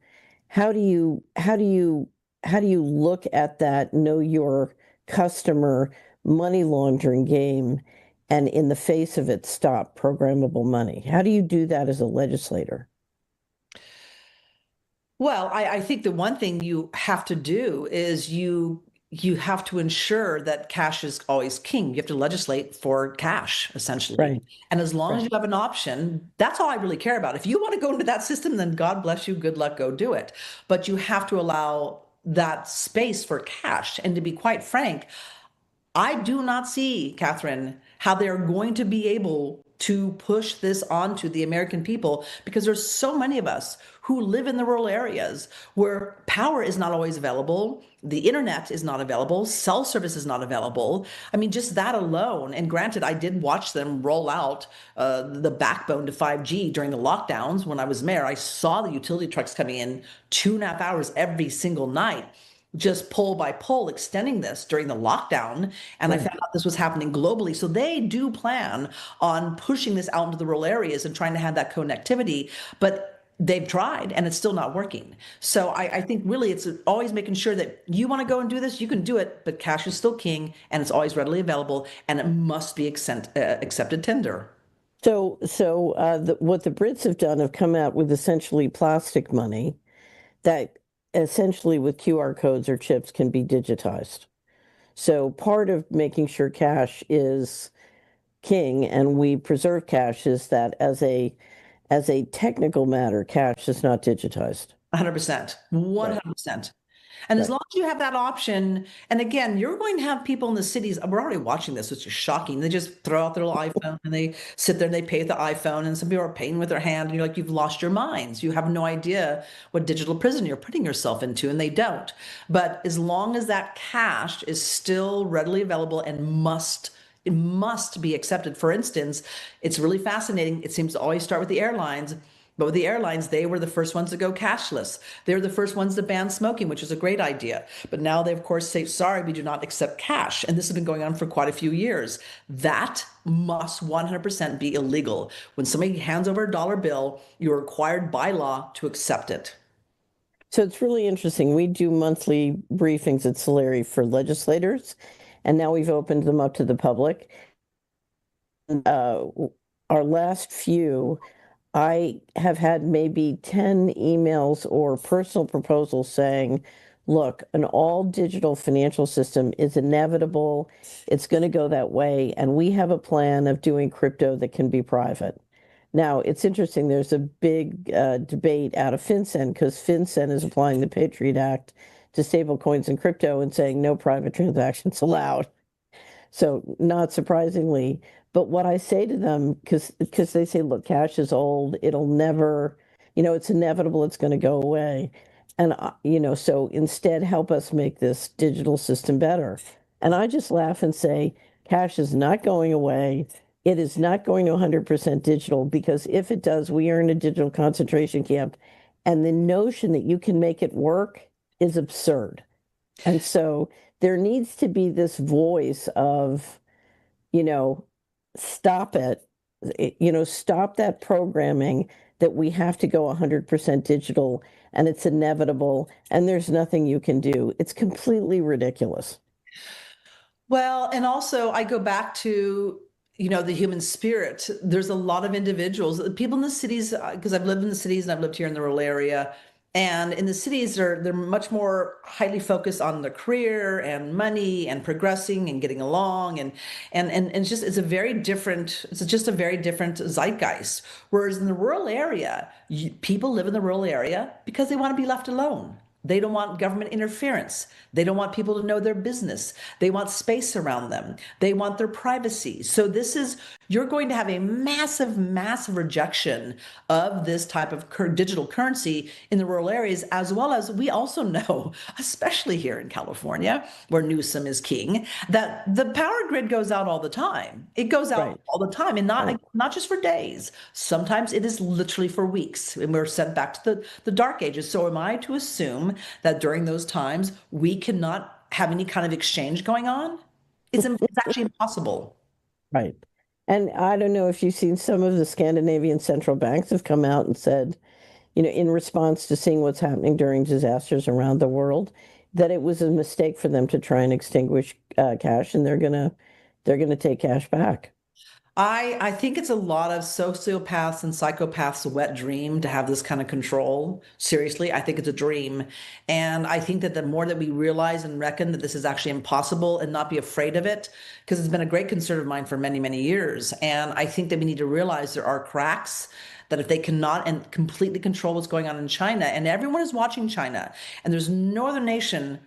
look at that know your customer money laundering game and in the face of it stop programmable money? How do you do that as a legislator? Well, I think the one thing you have to do is you have to ensure that cash is always king. You have to legislate for cash, essentially. Right. And as long as you have an option, that's all I really care about. If you want to go into that system, then God bless you, good luck, go do it. But you have to allow that space for cash. And to be quite frank, I do not see, Catherine, how they're going to be able to push this onto the American people, because there's so many of us who live in the rural areas where power is not always available, the internet is not available, cell service is not available. I mean, just that alone. And granted, I did watch them roll out the backbone to 5G during the lockdowns when I was mayor. I saw the utility trucks coming in 2.5 hours every single night, just pole by pole, extending this during the lockdown. And I found out this was happening globally. So they do plan on pushing this out into the rural areas and trying to have that connectivity, but they've tried and it's still not working. So I think really it's always making sure that you want to go and do this, you can do it, but cash is still king and it's always readily available and it must be accepted tender. So what the Brits have done have come out with essentially plastic money that essentially with QR codes or chips can be digitized. So part of making sure cash is king and we preserve cash is that as a technical matter, cash is not digitized. 100%, 100%. And as long as you have that option, and again, you're going to have people in the cities, we're already watching this, which is shocking. They just throw out their little iPhone and they sit there and they pay with the iPhone, and some people are paying with their hand, and you're like, you've lost your minds. You have no idea what digital prison you're putting yourself into, and they don't. But as long as that cash is still readily available and it must be accepted. For instance, it's really fascinating. It seems to always start with the airlines. But with the airlines, they were the first ones to go cashless. They were the first ones to ban smoking, which is a great idea. But now they, of course, say, sorry, we do not accept cash. And this has been going on for quite a few years. That must 100% be illegal. When somebody hands over a dollar bill, you're required by law to accept it. So it's really interesting. We do monthly briefings at Solari for legislators, and now we've opened them up to the public. Our last few, I have had maybe 10 emails or personal proposals saying, look, an all digital financial system is inevitable. It's going to go that way. And we have a plan of doing crypto that can be private. Now, it's interesting, there's a big debate out of FinCEN because FinCEN is applying the Patriot Act to stable coins and crypto and saying no private transactions allowed. So not surprisingly, but what I say to them, because they say, look, cash is old, it'll never, it's inevitable, it's going to go away. And, so instead help us make this digital system better. And I just laugh and say, cash is not going away. It is not going to 100% digital, because if it does, we are in a digital concentration camp. And the notion that you can make it work is absurd. And so there needs to be this voice of, stop it, stop that programming that we have to go 100% digital and it's inevitable and there's nothing you can do. It's completely ridiculous. Well, and also I go back to, the human spirit. There's a lot of individuals, people in the cities, because I've lived in the cities and I've lived here in the rural area. And in the cities, they're much more highly focused on their career and money and progressing and getting along, and it's just a very different zeitgeist. Whereas in the rural area, people live in the rural area because they want to be left alone. They don't want government interference. They don't want people to know their business. They want space around them. They want their privacy. So you're going to have a massive, massive rejection of this type of digital currency in the rural areas, as well as we also know, especially here in California, where Newsom is king, that the power grid goes out all the time. It goes out all the time, and not just for days. Sometimes it is literally for weeks, and we're sent back to the dark ages. So am I to assume that during those times we cannot have any kind of exchange going on? It's actually impossible. Right. And I don't know if you've seen, some of the Scandinavian central banks have come out and said, in response to seeing what's happening during disasters around the world, that it was a mistake for them to try and extinguish cash, and they're gonna take cash back. I think it's a lot of sociopaths and psychopaths' wet dream to have this kind of control. Seriously, I think it's a dream. And I think that the more that we realize and reckon that this is actually impossible and not be afraid of it, because it's been a great concern of mine for many, many years. And I think that we need to realize there are cracks, that if they cannot and completely control what's going on in China, and everyone is watching China, and there's no other nation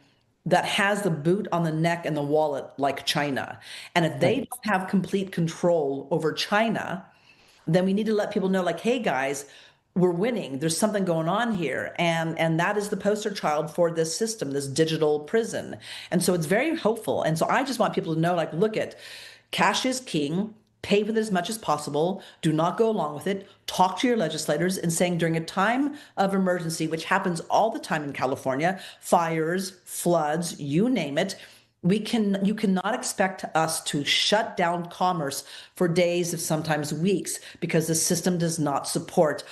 that has the boot on the neck and the wallet like China. And if they don't have complete control over China, then we need to let people know, like, hey guys, we're winning. There's something going on here. And that is the poster child for this system, this digital prison. And so it's very hopeful. And so I just want people to know, like, look, cash is king. Pay with it as much as possible. Do not go along with it. Talk to your legislators and saying, during a time of emergency, which happens all the time in California, fires, floods, you name it, you cannot expect us to shut down commerce for days, if sometimes weeks, because the system does not support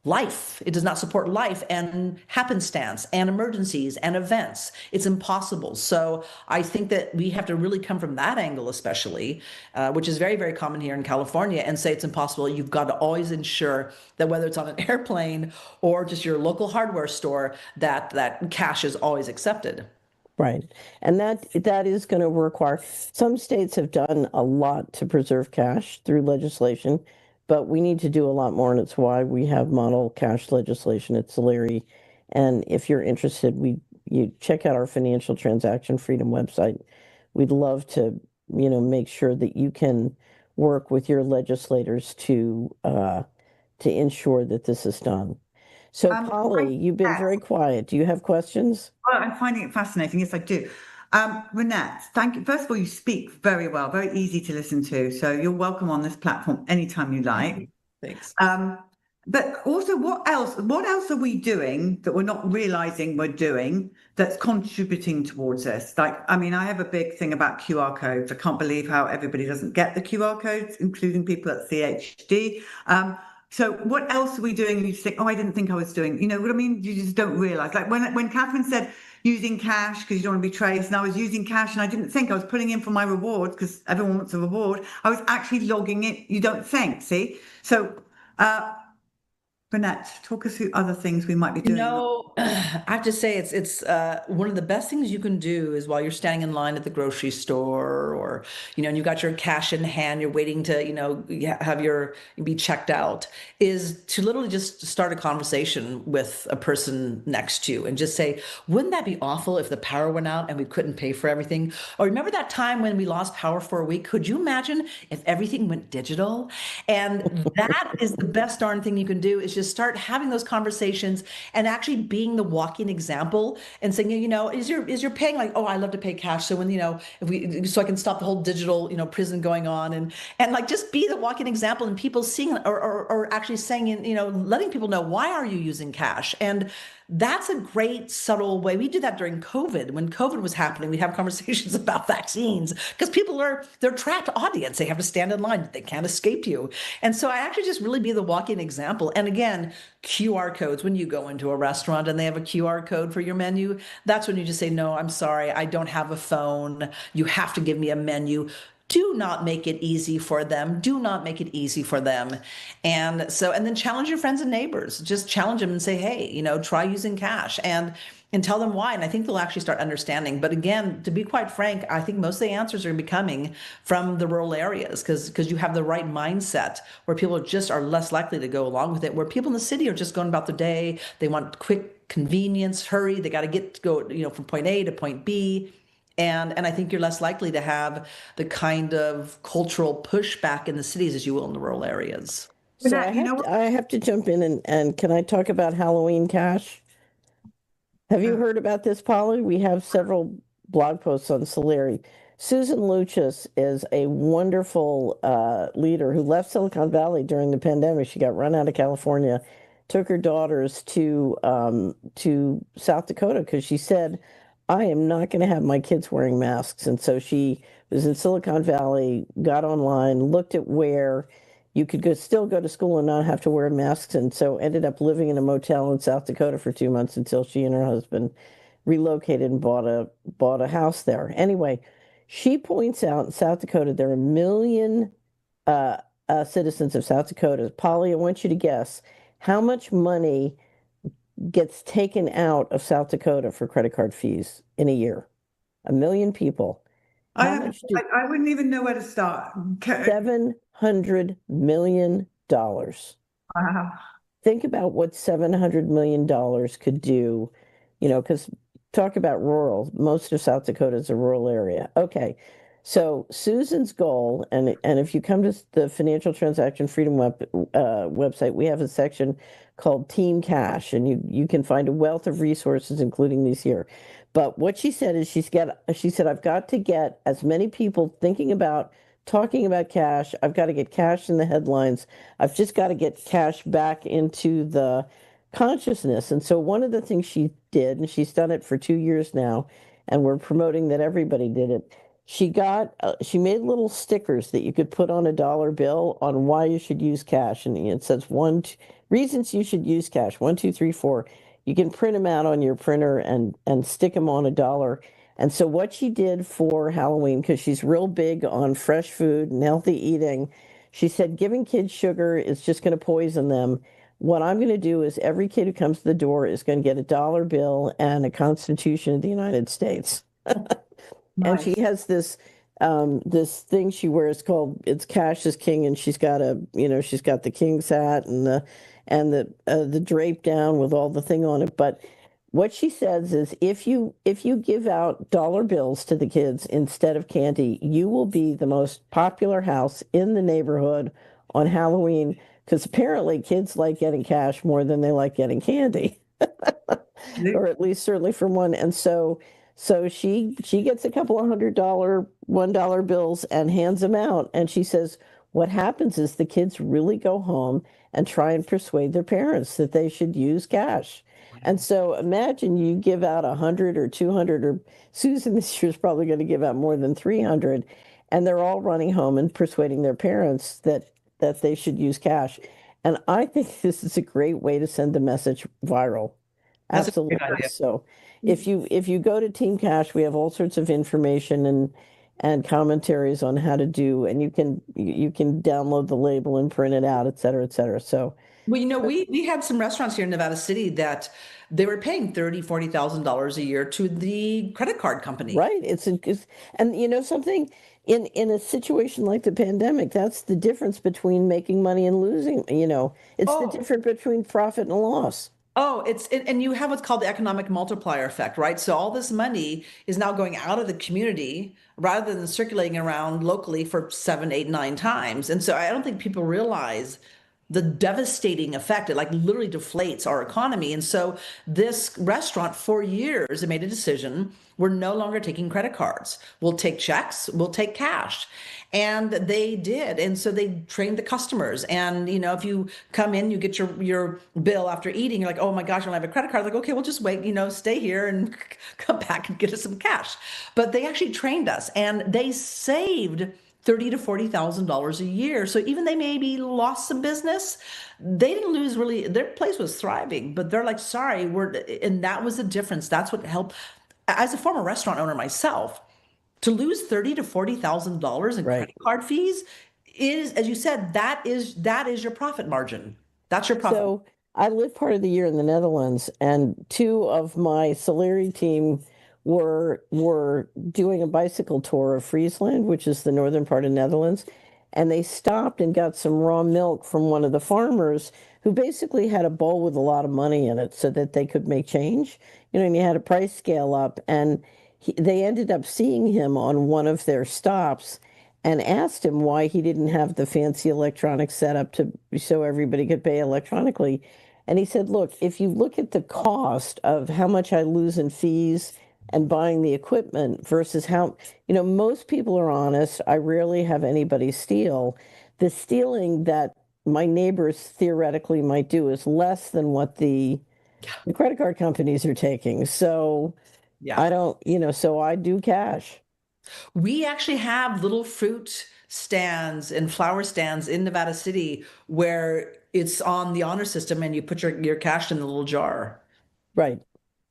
life. It does not support life and happenstance and emergencies and events. It's impossible. So I think that we have to really come from that angle, especially, which is very, very common here in California, and say it's impossible. You've got to always ensure that whether it's on an airplane or just your local hardware store, that cash is always accepted. Right. And that is going to require, some states have done a lot to preserve cash through legislation, but we need to do a lot more, and it's why we have model cash legislation at Solari. And if you're interested, you check out our financial transaction freedom website. We'd love to, make sure that you can work with your legislators to ensure that this is done. So, Polly, you've been very quiet. Do you have questions? Well, I'm finding it fascinating. Yes, I do. Reinette, thank you. First of all, you speak very well, very easy to listen to. So you're welcome on this platform anytime you like. Thanks. But also, what else are we doing that we're not realizing we're doing that's contributing towards this? Like, I mean, I have a big thing about QR codes. I can't believe how everybody doesn't get the QR codes, including people at CHD. So what else are we doing? You think, oh, I didn't think I was doing, you know what I mean? You just don't realize. Like when Catherine said using cash because you don't want to be traced, and I was using cash and I didn't think I was putting in for my reward because everyone wants a reward. I was actually logging it. You don't think, see? So, Reinette, talk us through other things we might be doing. I have to say it's one of the best things you can do is while you're standing in line at the grocery store, or and you got your cash in hand, you're waiting to have your be checked out, is to literally just start a conversation with a person next to you and just say, wouldn't that be awful if the power went out and we couldn't pay for everything? Or remember that time when we lost power for a week? Could you imagine if everything went digital? And that is the best darn thing you can do, is just start having those conversations and actually being the walking example and saying, is your paying, like, oh, I love to pay cash. So when, so I can stop the whole digital, prison going on, and like just be the walking example, and people seeing or actually saying, letting people know, why are you using cash? And that's a great subtle way. We did that during COVID. When COVID was happening, we have conversations about vaccines because people they're trapped audience. They have to stand in line. They can't escape you. And so I actually just really be the walking example. And again, QR codes. When you go into a restaurant and they have a QR code for your menu, that's when you just say, no, I'm sorry, I don't have a phone. You have to give me a menu. Do not make it easy for them. Do not make it easy for them. And then challenge your friends and neighbors. Just challenge them and say, hey, try using cash, and tell them why. And I think they'll actually start understanding. But again, to be quite frank, I think most of the answers are going to be coming from the rural areas because you have the right mindset where people are less likely to go along with it, where people in the city are just going about their day. They want quick convenience, hurry. They got to go from point A to point B. And I think you're less likely to have the kind of cultural pushback in the cities as you will in the rural areas. So I have to jump in and can I talk about Halloween cash? Have you heard about this, Polly? We have several blog posts on Solari. Susan Luchas is a wonderful leader who left Silicon Valley during the pandemic. She got run out of California, took her daughters to South Dakota because she said, I am not going to have my kids wearing masks. And so she was in Silicon Valley, got online, looked at where you could still go to school and not have to wear masks. And so ended up living in a motel in South Dakota for 2 months until she and her husband relocated and bought a house there. Anyway, she points out in South Dakota, there are 1 million citizens of South Dakota. Polly, I want you to guess how much money gets taken out of South Dakota for credit card fees in a year. 1 million people. I wouldn't even know where to start. $700 million. Wow. Think about what $700 million could do, because talk about rural. Most of South Dakota is a rural area. Okay. So Susan's goal, and if you come to the Financial Transaction Freedom website, we have a section called Team Cash, and you can find a wealth of resources, including these here. But what she said is she said, I've got to get as many people talking about cash. I've got to get cash in the headlines. I've just got to get cash back into the consciousness. And so one of the things she did, and she's done it for 2 years now, and we're promoting that everybody did it. She made little stickers that you could put on a dollar bill on why you should use cash. And it says reasons you should use cash, 1, 2, 3, 4. You can print them out on your printer and stick them on a dollar. And so what she did for Halloween, because she's real big on fresh food and healthy eating, she said, giving kids sugar is just going to poison them. What I'm going to do is every kid who comes to the door is going to get a dollar bill and a Constitution of the United States. Nice. And she has this thing she wears called "It's Cash is King," and she's got the king's hat and the drape down with all the thing on it. But what she says is, if you give out dollar bills to the kids instead of candy, you will be the most popular house in the neighborhood on Halloween, because apparently kids like getting cash more than they like getting candy, or at least certainly from one. And so she gets a couple of $100 bills and hands them out. And she says, what happens is the kids really go home and try and persuade their parents that they should use cash. And so imagine you give out 100 or 200, or Susan this year is probably going to give out more than 300. And they're all running home and persuading their parents that they should use cash. And I think this is a great way to send the message viral. Absolutely. So if you go to Team Cash, we have all sorts of information and commentaries on how to do, and you can download the label and print it out, et cetera, et cetera. So Well, we had some restaurants here in Nevada City that they were paying $40,000 a year to the credit card company. Right. And you know something, in a situation like the pandemic, that's the difference between making money and losing, it's the Oh, difference between profit and loss. oh, and you have what's called the economic multiplier effect, right? So all this money is now going out of the community rather than circulating around locally for 7, 8, 9 times. And so I don't think people realize the devastating effect. It like literally deflates our economy. And so this restaurant for years, it made a decision. We're no longer taking credit cards. We'll take checks, we'll take cash. And they did. And so they trained the customers. And if you come in, you get your bill after eating, you're like, oh my gosh, I don't have a credit card. Like, okay, we'll just wait, stay here and come back and get us some cash. But they actually trained us and they saved $30,000 to $40,000 a year. So even they maybe lost some business, they didn't lose really. Their place was thriving, but they're like, sorry, and that was the difference. That's what helped. As a former restaurant owner myself, to lose $30,000 to $40,000 in Right. credit card fees is, as you said, that is your profit margin. That's your profit. So I lived part of the year in the Netherlands, and two of my Solari team were doing a bicycle tour of Friesland, which is the northern part of Netherlands, and they stopped and got some raw milk from one of the farmers who basically had a bowl with a lot of money in it so that they could make change. And you had a price scale up, and they ended up seeing him on one of their stops and asked him why he didn't have the fancy electronic setup so everybody could pay electronically. And he said, look, if you look at the cost of how much I lose in fees and buying the equipment versus how, most people are honest. I rarely have anybody steal. The stealing that my neighbors theoretically might do is less than what the credit card companies are taking. So Yeah. I don't, so I do cash. We actually have little fruit stands and flower stands in Nevada City where it's on the honor system and you put your cash in the little jar. Right.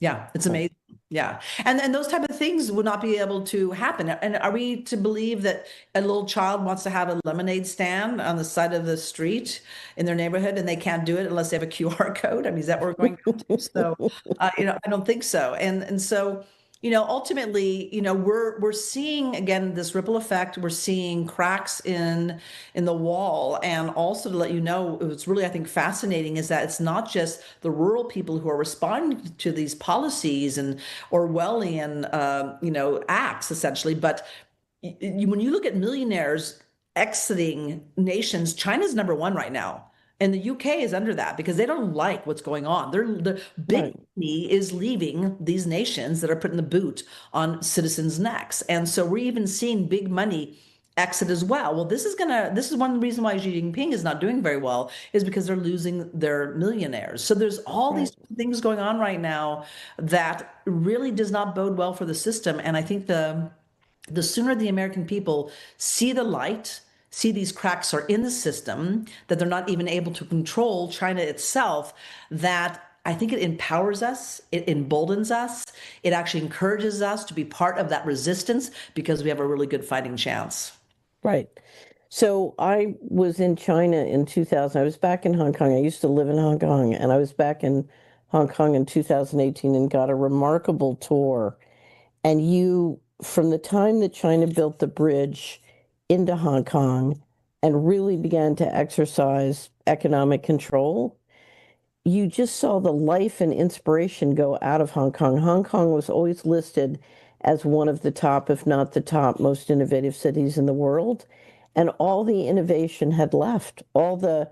Yeah, it's amazing. Yeah. And those type of things would not be able to happen. And are we to believe that a little child wants to have a lemonade stand on the side of the street in their neighborhood and they can't do it unless they have a QR code? I mean, is that what we're going to? So, I don't think so. And so, ultimately, we're seeing again this ripple effect. We're seeing cracks in the wall, and also to let you know, what's really I think fascinating is that it's not just the rural people who are responding to these policies and Orwellian, acts essentially, but when you look at millionaires exiting nations, China's number one right now. And the UK is under that because they don't like what's going on. The big Right. money is leaving these nations that are putting the boot on citizens' necks. And so we're even seeing big money exit as well. Well, this is one reason why Xi Jinping is not doing very well is because they're losing their millionaires. So there's all these things going on right now that really does not bode well for the system. And I think the sooner the American people see the light, see these cracks are in the system, that they're not even able to control China itself, that I think it empowers us, it emboldens us, it actually encourages us to be part of that resistance because we have a really good fighting chance. Right. So I was in China in 2000. I was back in Hong Kong. I used to live in Hong Kong, and I was back in Hong Kong in 2018 and got a remarkable tour. And from the time that China built the bridge into Hong Kong and really began to exercise economic control, you just saw the life and inspiration go out of Hong Kong. Hong Kong was always listed as one of the top, if not the top, most innovative cities in the world. And all the innovation had left. All the,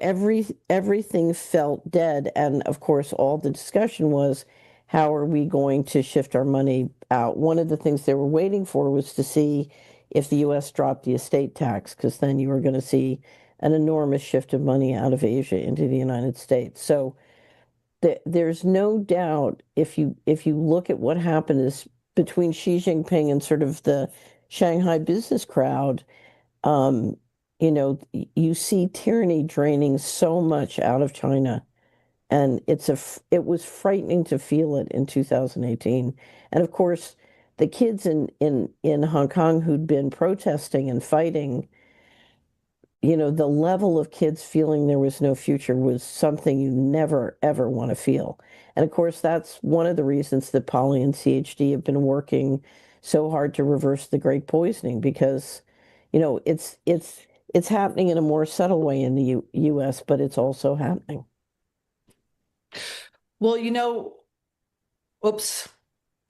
everything felt dead. And of course, all the discussion was, how are we going to shift our money out? One of the things they were waiting for was to see if the US dropped the estate tax, because then you were going to see an enormous shift of money out of Asia into the United States. So there's no doubt if you look at what happened is between Xi Jinping and sort of the Shanghai business crowd, you see tyranny draining so much out of China. And it was frightening to feel it in 2018. And of course, the kids in Hong Kong who'd been protesting and fighting the level of kids feeling there was no future was something you never, ever want to feel. And of course, that's one of the reasons that Polly and CHD have been working so hard to reverse the great poisoning, because, it's happening in a more subtle way in the US, but it's also happening. Well, oops.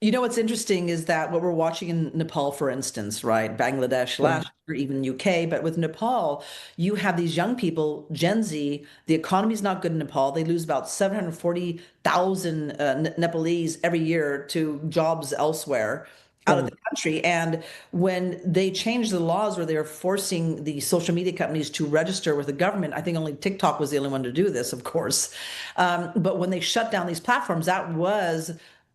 What's interesting is that what we're watching in Nepal, for instance, right? Bangladesh last year, even UK, but with Nepal, you have these young people, Gen Z, the economy's not good in Nepal. They lose about 740,000 Nepalese every year to jobs elsewhere out of the country. And when they changed the laws where they're forcing the social media companies to register with the government, I think only TikTok was the only one to do this, of course. But when they shut down these platforms, that was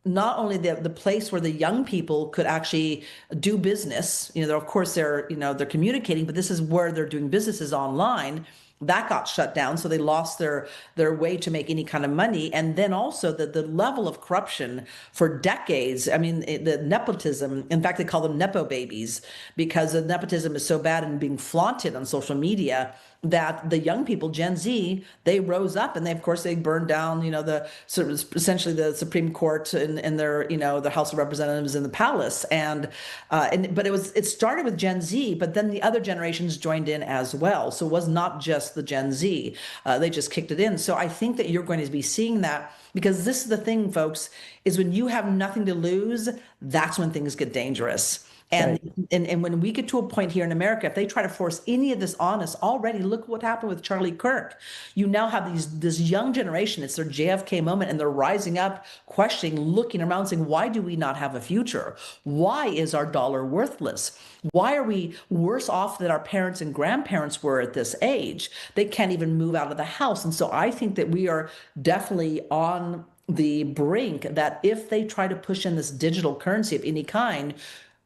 not only the place where the young people could actually do business, of course they're communicating, but this is where they're doing businesses online. That got shut down, so they lost their way to make any kind of money. And then also the level of corruption for decades. I mean, the nepotism, in fact, they call them Nepo babies, because the nepotism is so bad and being flaunted on social media that the young people, Gen Z, they rose up and they burned down, the sort of essentially the Supreme Court and their, the House of Representatives in the palace. But it started with Gen Z, but then the other generations joined in as well. So it was not just the Gen Z. They just kicked it in. So I think that you're going to be seeing that, because this is the thing, folks, is when you have nothing to lose, that's when things get dangerous. And, right. and when we get to a point here in America, if they try to force any of this on us already, look what happened with Charlie Kirk. You now have this young generation, it's their JFK moment, and they're rising up, questioning, looking around, saying, why do we not have a future? Why is our dollar worthless? Why are we worse off than our parents and grandparents were at this age? They can't even move out of the house. And so I think that we are definitely on the brink that if they try to push in this digital currency of any kind,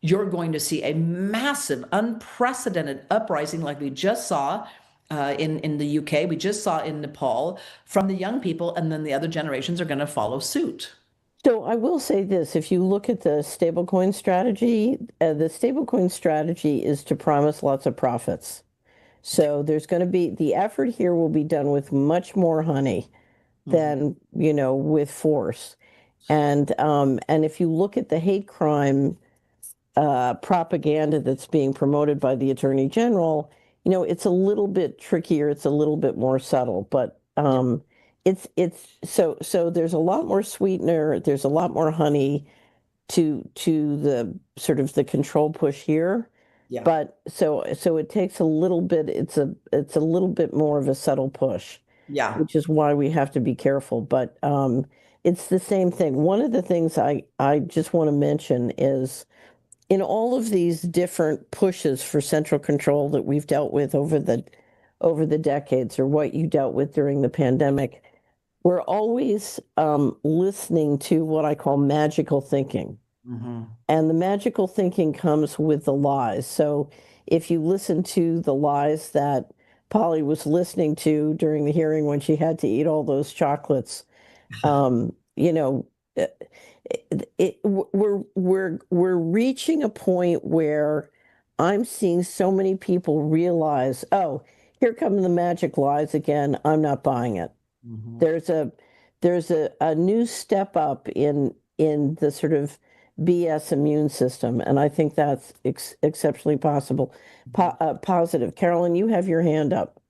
you're going to see a massive, unprecedented uprising like we just saw in the UK, we just saw in Nepal from the young people, and then the other generations are going to follow suit. So I will say this, if you look at the stablecoin strategy is to promise lots of profits. So there's going to be, the effort here will be done with much more honey than, with force. And if you look at the hate crime propaganda that's being promoted by the Attorney General, it's a little bit trickier, it's a little bit more subtle, but it's so there's a lot more sweetener, there's a lot more honey to the sort of the control push here. Yeah. But so it takes a little bit, it's a little bit more of a subtle push. Yeah. Which is why we have to be careful. But it's the same thing. One of the things I just want to mention is, in all of these different pushes for central control that we've dealt with over the decades, or what you dealt with during the pandemic, we're always listening to what I call magical thinking. Mm-hmm. And the magical thinking comes with the lies. So if you listen to the lies that Polly was listening to during the hearing when she had to eat all those chocolates, we're reaching a point where I'm seeing so many people realize, oh, here come the magic lies again. I'm not buying it. Mm-hmm. There's a new step up in the sort of BS immune system, and I think that's exceptionally positive. Carolyn, you have your hand up.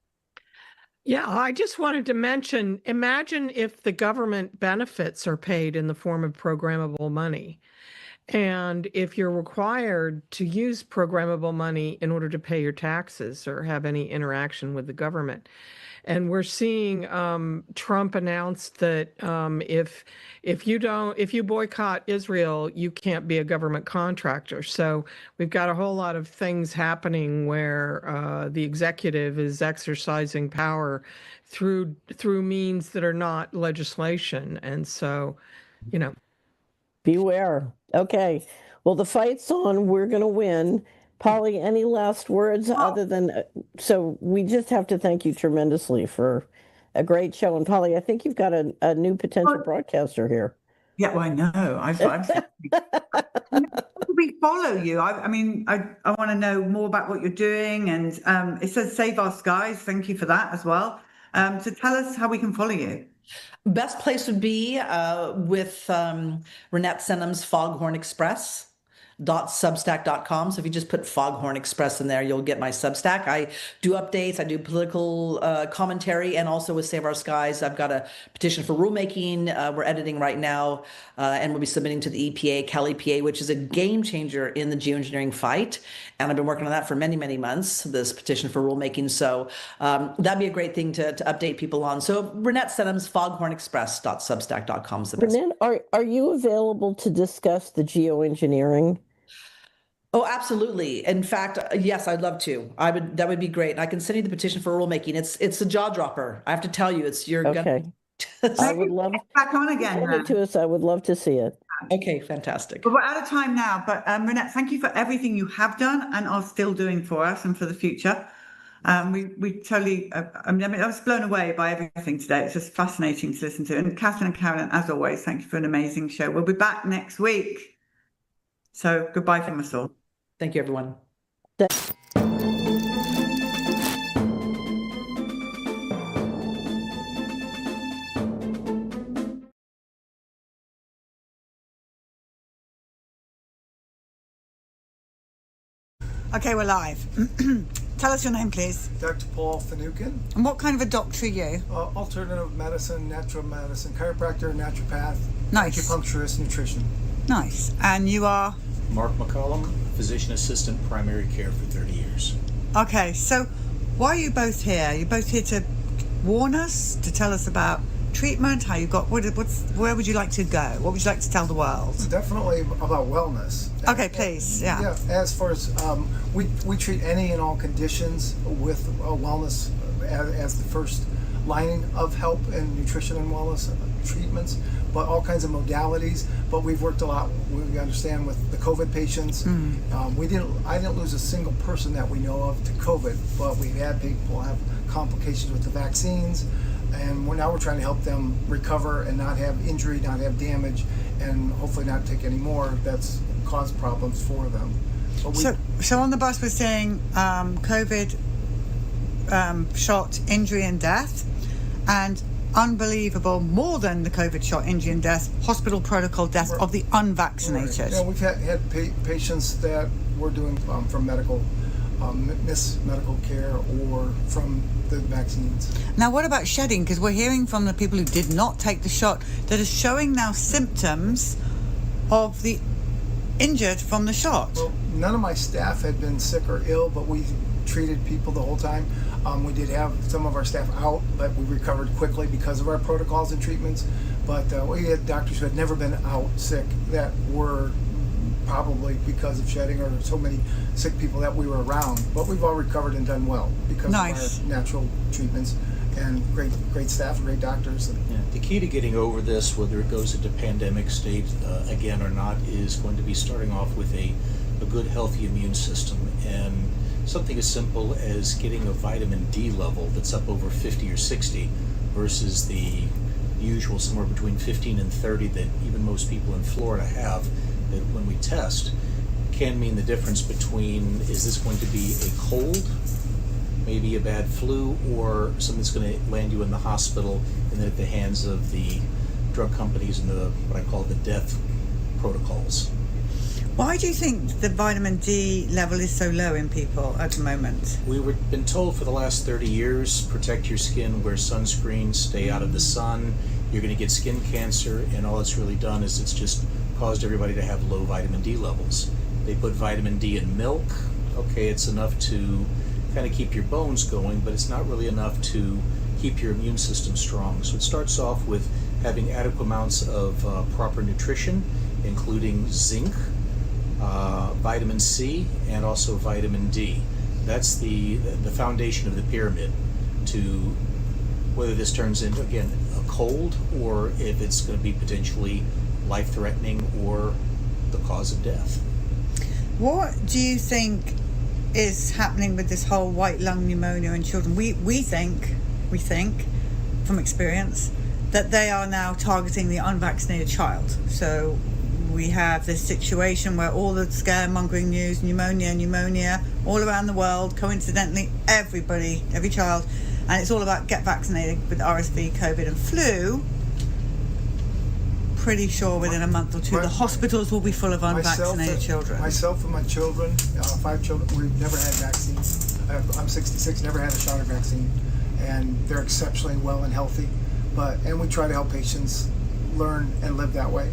Yeah, I just wanted to mention, imagine if the government benefits are paid in the form of programmable money. And if you're required to use programmable money in order to pay your taxes or have any interaction with the government. And we're seeing Trump announced that if you boycott Israel, you can't be a government contractor. So we've got a whole lot of things happening where the executive is exercising power through means that are not legislation. And so, beware. Okay. Well, the fight's on. We're going to win. Polly, any last words other than, so we just have to thank you tremendously for a great show. And Polly, I think you've got a new potential broadcaster here. Yeah, well, I know. I've we follow you? I mean, I want to know more about what you're doing, and it says Save Our Skies. Thank you for that as well. So tell us how we can follow you. Best place would be with Reinette Senum's Foghorn Express. .substack.com. So if you just put Foghorn Express in there, you'll get my Substack. I do updates, I do political commentary, and also with Save Our Skies, I've got a petition for rulemaking we're editing right now, and we'll be submitting to the EPA, Cal EPA, which is a game changer in the geoengineering fight. And I've been working on that for many, many months, this petition for rulemaking. So that'd be a great thing to update people on. So Reinette Senum's foghornexpress.substack.com is the best. Reinette, are you available to discuss the geoengineering? Oh, absolutely. In fact, yes, I'd love to. That would be great. And I can send you the petition for rulemaking. It's a jaw dropper. I have to tell you, you're okay. I would love back on again. Send it to us. I would love to see it. Okay, fantastic. But we're out of time now. But Reinette, thank you for everything you have done and are still doing for us and for the future. We totally. I was blown away by everything today. It's just fascinating to listen to. And Catherine and Carolyn, as always, thank you for an amazing show. We'll be back next week. So goodbye from us all. Thank you, everyone. Okay, we're live. Tell us your name, please. Dr. Paul Finucane. And what kind of a doctor are you? Alternative medicine, natural medicine, chiropractor, naturopath, Nice. acupuncturist, nutrition. Nice. And you are? Mark McCollum, physician assistant, primary care for 30 years. Okay, so why are you both here? You're both here to warn us, to tell us about treatment, how you got, where would you like to go? What would you like to tell the world? Definitely about wellness. Okay, please, yeah. Yeah, as far as, we treat any and all conditions with wellness as the first line of help in nutrition and wellness treatments, but all kinds of modalities. But we've worked a lot, we understand, with the COVID patients. I didn't lose a single person that we know of to COVID, but we've had people have complications with the vaccines, and now we're trying to help them recover and not have injury, not have damage, and hopefully not take any more that's caused problems for them. So on the bus we're saying COVID shot, injury and death, and unbelievable, more than the COVID shot, injury and death, hospital protocol death of the unvaccinated. Right. Yeah, we've had patients that we're doing from medical, missed medical care or from the vaccines. Now, what about shedding? Because we're hearing from the people who did not take the shot that are showing now symptoms of the injured from the shot. Well, none of my staff had been sick or ill, but we treated people the whole time. We did have some of our staff out, but we recovered quickly because of our protocols and treatments. But we had doctors who had never been out sick that were probably because of shedding, or so many sick people that we were around. But we've all recovered and done well because of our natural treatments and great staff, great doctors. Yeah. The key to getting over this, whether it goes into pandemic state again or not, is going to be starting off with a good, healthy immune system. And something as simple as getting a vitamin D level that's up over 50 or 60 versus the usual somewhere between 15 and 30 that even most people in Florida have, that when we test can mean the difference between, is this going to be a cold, maybe a bad flu, or something that's going to land you in the hospital and then at the hands of the drug companies and the what I call the death protocols. Why do you think the vitamin D level is so low in people at the moment? We've been told for the last 30 years, protect your skin, wear sunscreen, stay out of the sun, you're going to get skin cancer, and all it's really done is it's just caused everybody to have low vitamin D levels. They put vitamin D in milk. Okay, it's enough to kind of keep your bones going, but it's not really enough to keep your immune system strong. So it starts off with having adequate amounts of proper nutrition, including zinc, vitamin C, and also vitamin D. That's the foundation of the pyramid to whether this turns into, again, a cold, or if it's going to be potentially life-threatening or the cause of death. What do you think is happening with this whole white lung pneumonia in children? We think from experience that they are now targeting the unvaccinated child. So We have this situation where all the scaremongering news, pneumonia, all around the world, coincidentally, every child, and it's all about get vaccinated with RSV, COVID, and flu. Pretty sure within a month or two, the hospitals will be full of unvaccinated children. Myself and my children, 5 children, we've never had vaccines. I'm 66, never had a shot of vaccine, and they're exceptionally well and healthy. And we try to help patients learn and live that way.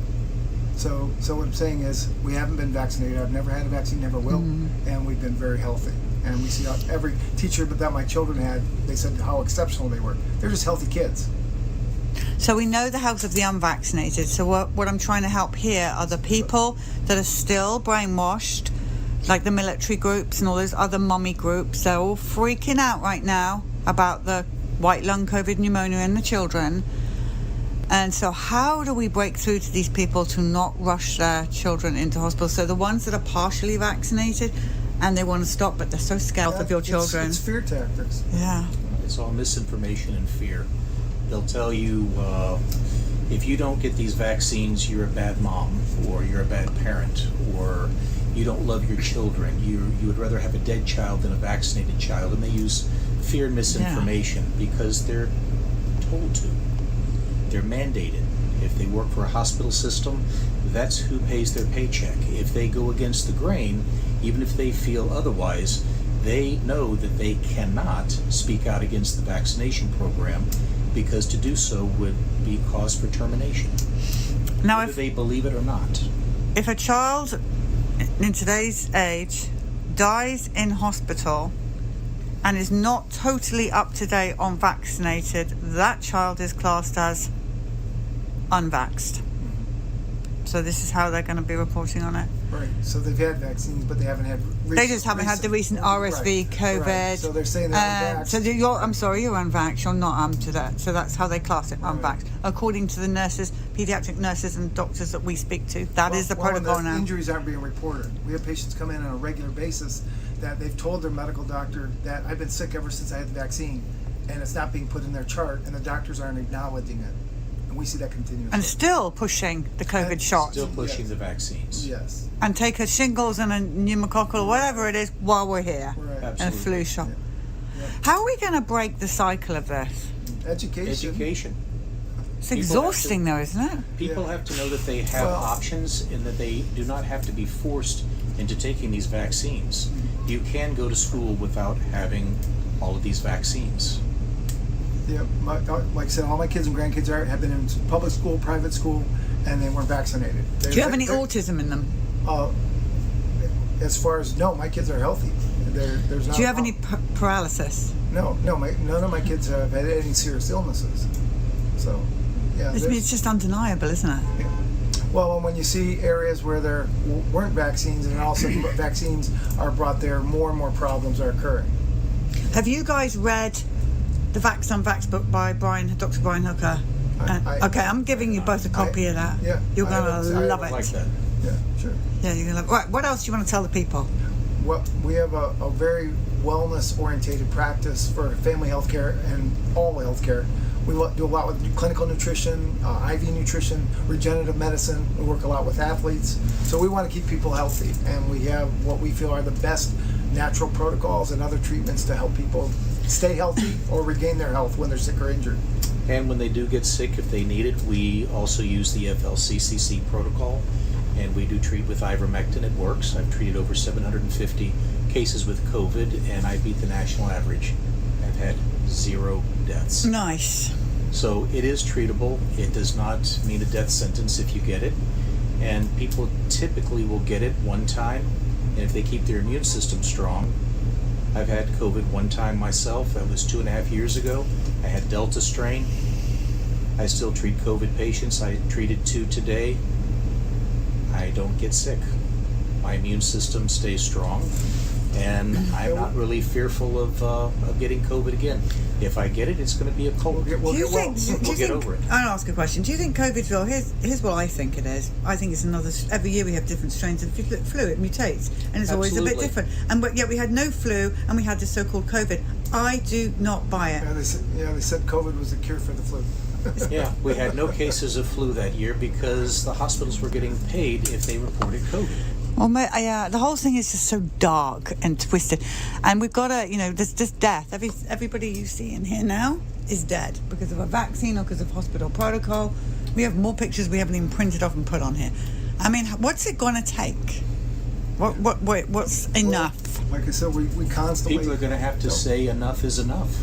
So what I'm saying is, we haven't been vaccinated. I've never had a vaccine, never will, and we've been very healthy. And we see every teacher that my children had, they said how exceptional they were. They're just healthy kids. So we know the health of the unvaccinated. So what I'm trying to help here are the people that are still brainwashed, like the military groups and all those other mommy groups. They're all freaking out right now about the white lung COVID pneumonia in the children. And so how do we break through to these people to not rush their children into hospital? So the ones that are partially vaccinated and they want to stop, but they're so scared of your children. It's fear tactics. Yeah. It's all misinformation and fear. They'll tell you, if you don't get these vaccines, you're a bad mom, or you're a bad parent, or you don't love your children. You would rather have a dead child than a vaccinated child. And they use fear and misinformation because they're told to. They're mandated. If they work for a hospital system, that's who pays their paycheck. If they go against the grain, even if they feel otherwise, they know that they cannot speak out against the vaccination program, because to do so would be cause for termination, now, whether they believe it or not. If a child in today's age dies in hospital and is not totally up to date on vaccinated, that child is classed as unvaxxed. So this is how they're going to be reporting on it. Right. So they've had vaccines, but they haven't had. They just haven't had the recent RSV, COVID. Right. So they're saying they're unvaxxed. So I'm sorry, you're unvaxxed. You're not to that. So that's how they class it, unvaxxed. According to the nurses, pediatric nurses and doctors that we speak to, that is the protocol now. Injuries aren't being reported. We have patients come in on a regular basis that they've told their medical doctor that I've been sick ever since I had the vaccine, and it's not being put in their chart, and the doctors aren't acknowledging it. We see that continuously. And still pushing the COVID shot. Still pushing the vaccines. Yes. And take a shingles and a pneumococcal or whatever it is while we're here. Right. And a flu shot. Yeah. How are we going to break the cycle of this? Education. It's exhausting though, isn't it? People have to know that they have options and that they do not have to be forced into taking these vaccines. You can go to school without having all of these vaccines. Yeah, like I said, all my kids and grandkids have been in public school, private school, and they weren't vaccinated. Do you have any autism in them? As far as, no, my kids are healthy. There's not. Do you have any paralysis? No, none of my kids have had any serious illnesses. So, yeah. It's just undeniable, isn't it? Yeah. Well, when you see areas where there weren't vaccines and also vaccines are brought there, more and more problems are occurring. Have you guys read the Vax Unvax book by Dr. Brian Hooker? Okay, I'm giving you both a copy of that. Yeah. You're going to love it. Like that. Yeah, sure. Yeah, you're going to love it. Right, what else do you want to tell the people? Well, we have a very wellness-orientated practice for family health care and all health care. We do a lot with clinical nutrition, IV nutrition, regenerative medicine. We work a lot with athletes. So we want to keep people healthy, and we have what we feel are the best natural protocols and other treatments to help people stay healthy or regain their health when they're sick or injured. And when they do get sick, if they need it, we also use the FLCCC protocol, and we do treat with ivermectin. It works. I've treated over 750 cases with COVID, and I beat the national average. I've had 0 deaths. Nice. So it is treatable. It does not mean a death sentence if you get it, and people typically will get it one time, and if they keep their immune system strong. I've had COVID one time myself. That was 2.5 years ago. I had Delta strain. I still treat COVID patients. I treated 2 today. I don't get sick. My immune system stays strong, and I'm not really fearful of getting COVID again. If I get it, it's going to be a cold. We'll get over it. I'll ask a question. Do you think COVID's real? Here's what I think it is. I think it's another. Every year we have different strains of flu. It mutates, and it's always a bit different. But yet we had no flu, and we had this so-called COVID. I do not buy it. Yeah, they said COVID was the cure for the flu. Yeah, we had no cases of flu that year because the hospitals were getting paid if they reported COVID. Well, the whole thing is just so dark and twisted, and we've got there's just death. Everybody you see in here now is dead because of a vaccine or because of hospital protocol. We have more pictures we haven't even printed off and put on here. I mean, what's it going to take? What's enough? Like I said, we constantly... People are going to have to say enough is enough.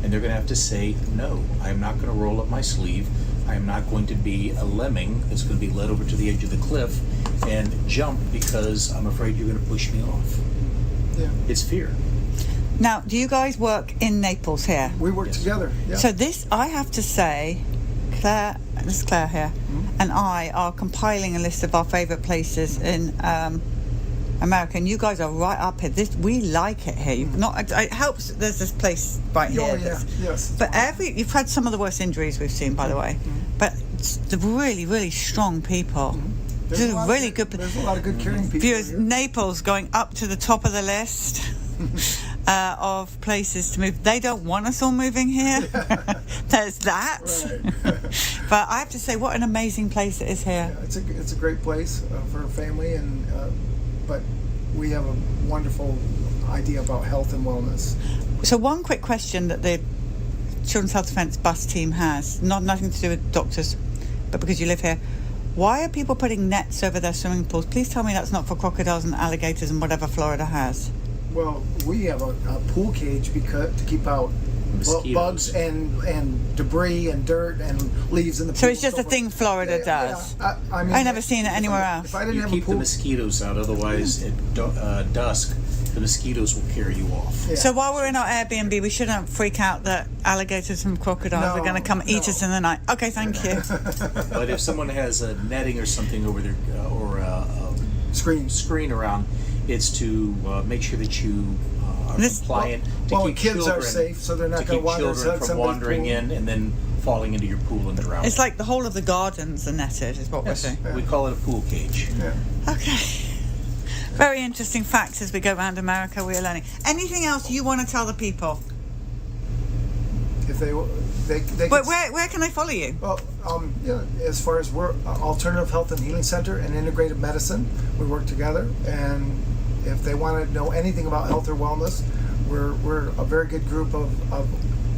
And they're going to have to say, no, I'm not going to roll up my sleeve. I am not going to be a lemming that's going to be led over to the edge of the cliff and jump because I'm afraid you're going to push me off. Yeah. It's fear. Now, do you guys work in Naples here? We work together, yeah. So this, I have to say, Claire, this is Claire here, and I are compiling a list of our favourite places in America, and you guys are right up here. We like it here. It helps. There's this place right here. Oh, yeah, yes. But you've had some of the worst injuries we've seen, by the way. But it's the really, really strong people. There's a lot of good caring people. Viewers, Naples going up to the top of the list of places to move. They don't want us all moving here. There's that. Right. But I have to say, what an amazing place it is here. Yeah, it's a great place for a family, and but we have a wonderful idea about health and wellness. So one quick question that the Children's Health Defence bus team has, nothing to do with doctors, but because you live here. Why are people putting nets over their swimming pools? Please tell me that's not for crocodiles and alligators and whatever Florida has. Well, we have a pool cage to keep out bugs and debris and dirt and leaves in the pool. So it's just a thing Florida does? Yeah. I mean, I've never seen it anywhere else. If I didn't You have keep a pool, the mosquitoes out, otherwise at dusk, the mosquitoes will carry you off. Yeah. So while we're in our Airbnb, we shouldn't freak out that alligators and crocodiles are going to come eat us in the night. Okay, thank you. But if someone has a netting or something over their or a screen around, it's to make sure that you are compliant to keep kids children are safe, so they're not going to wander children from wandering in and then falling into your pool and drowning. It's like the whole of the gardens are netted, is what we're saying. We call it a pool cage. Yeah. Okay. Very interesting facts as we go around America. We are learning. Anything else you want to tell the people? If they But where can they follow you? Well, as far as we're Alternative Health and Healing Center and Integrative Medicine, we work together. And if they want to know anything about health or wellness, we're a very good group of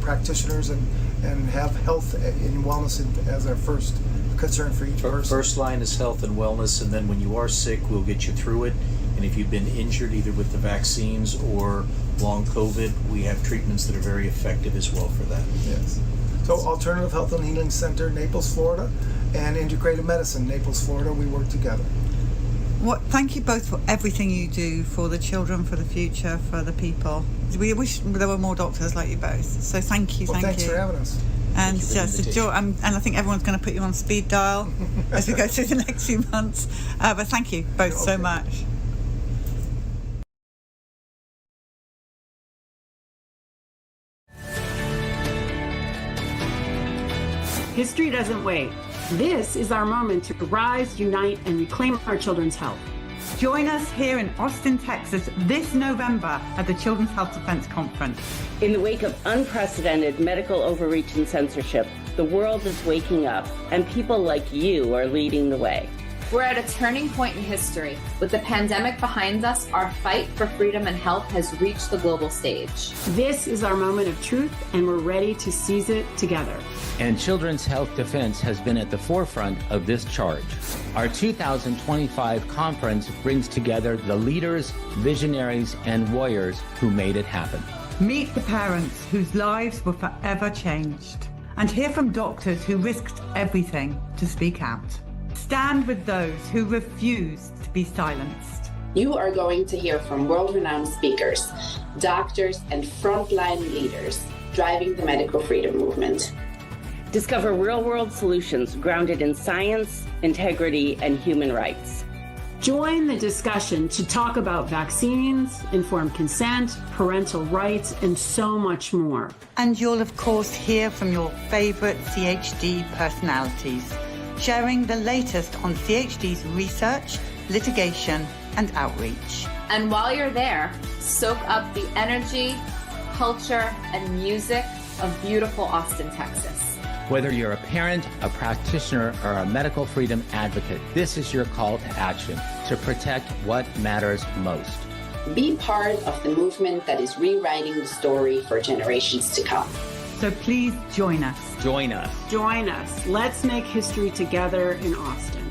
practitioners and have health and wellness as our first concern for each person. First line is health and wellness, and then when you are sick, we'll get you through it. And if you've been injured either with the vaccines or long COVID, we have treatments that are very effective as well for that. Yes. So Alternative Health and Healing Center, Naples, Florida, and Integrative Medicine, Naples, Florida, we work together. Thank you both for everything you do for the children, for the future, for the people. We wish there were more doctors like you both. So thank you, thanks for having us. And just a joy. And I think everyone's going to put you on speed dial as we go through the next few months. But thank you both so much. History doesn't wait. This is our moment to rise, unite, and reclaim our children's health. Join us here in Austin, Texas this November at the Children's Health Defense Conference. In the wake of unprecedented medical overreach and censorship, the world is waking up, and people like you are leading the way. We're at a turning point in history. With the pandemic behind us, our fight for freedom and health has reached the global stage. This is our moment of truth, and we're ready to seize it together. And Children's Health Defense has been at the forefront of this charge. Our 2025 conference brings together the leaders, visionaries, and warriors who made it happen. Meet the parents whose lives were forever changed, and hear from doctors who risked everything to speak out. Stand with those who refused to be silenced. You are going to hear from world-renowned speakers, doctors, and frontline leaders driving the medical freedom movement. Discover real-world solutions grounded in science, integrity, and human rights. Join the discussion to talk about vaccines, informed consent, parental rights, and so much more. And you'll, of course, hear from your favorite CHD personalities, sharing the latest on CHD's research, litigation, and outreach. And while you're there, soak up the energy, culture, and music of beautiful Austin, Texas. Whether you're a parent, a practitioner, or a medical freedom advocate, this is your call to action to protect what matters most. Be part of the movement that is rewriting the story for generations to come. So please join us. Join us. Join us. Let's make history together in Austin.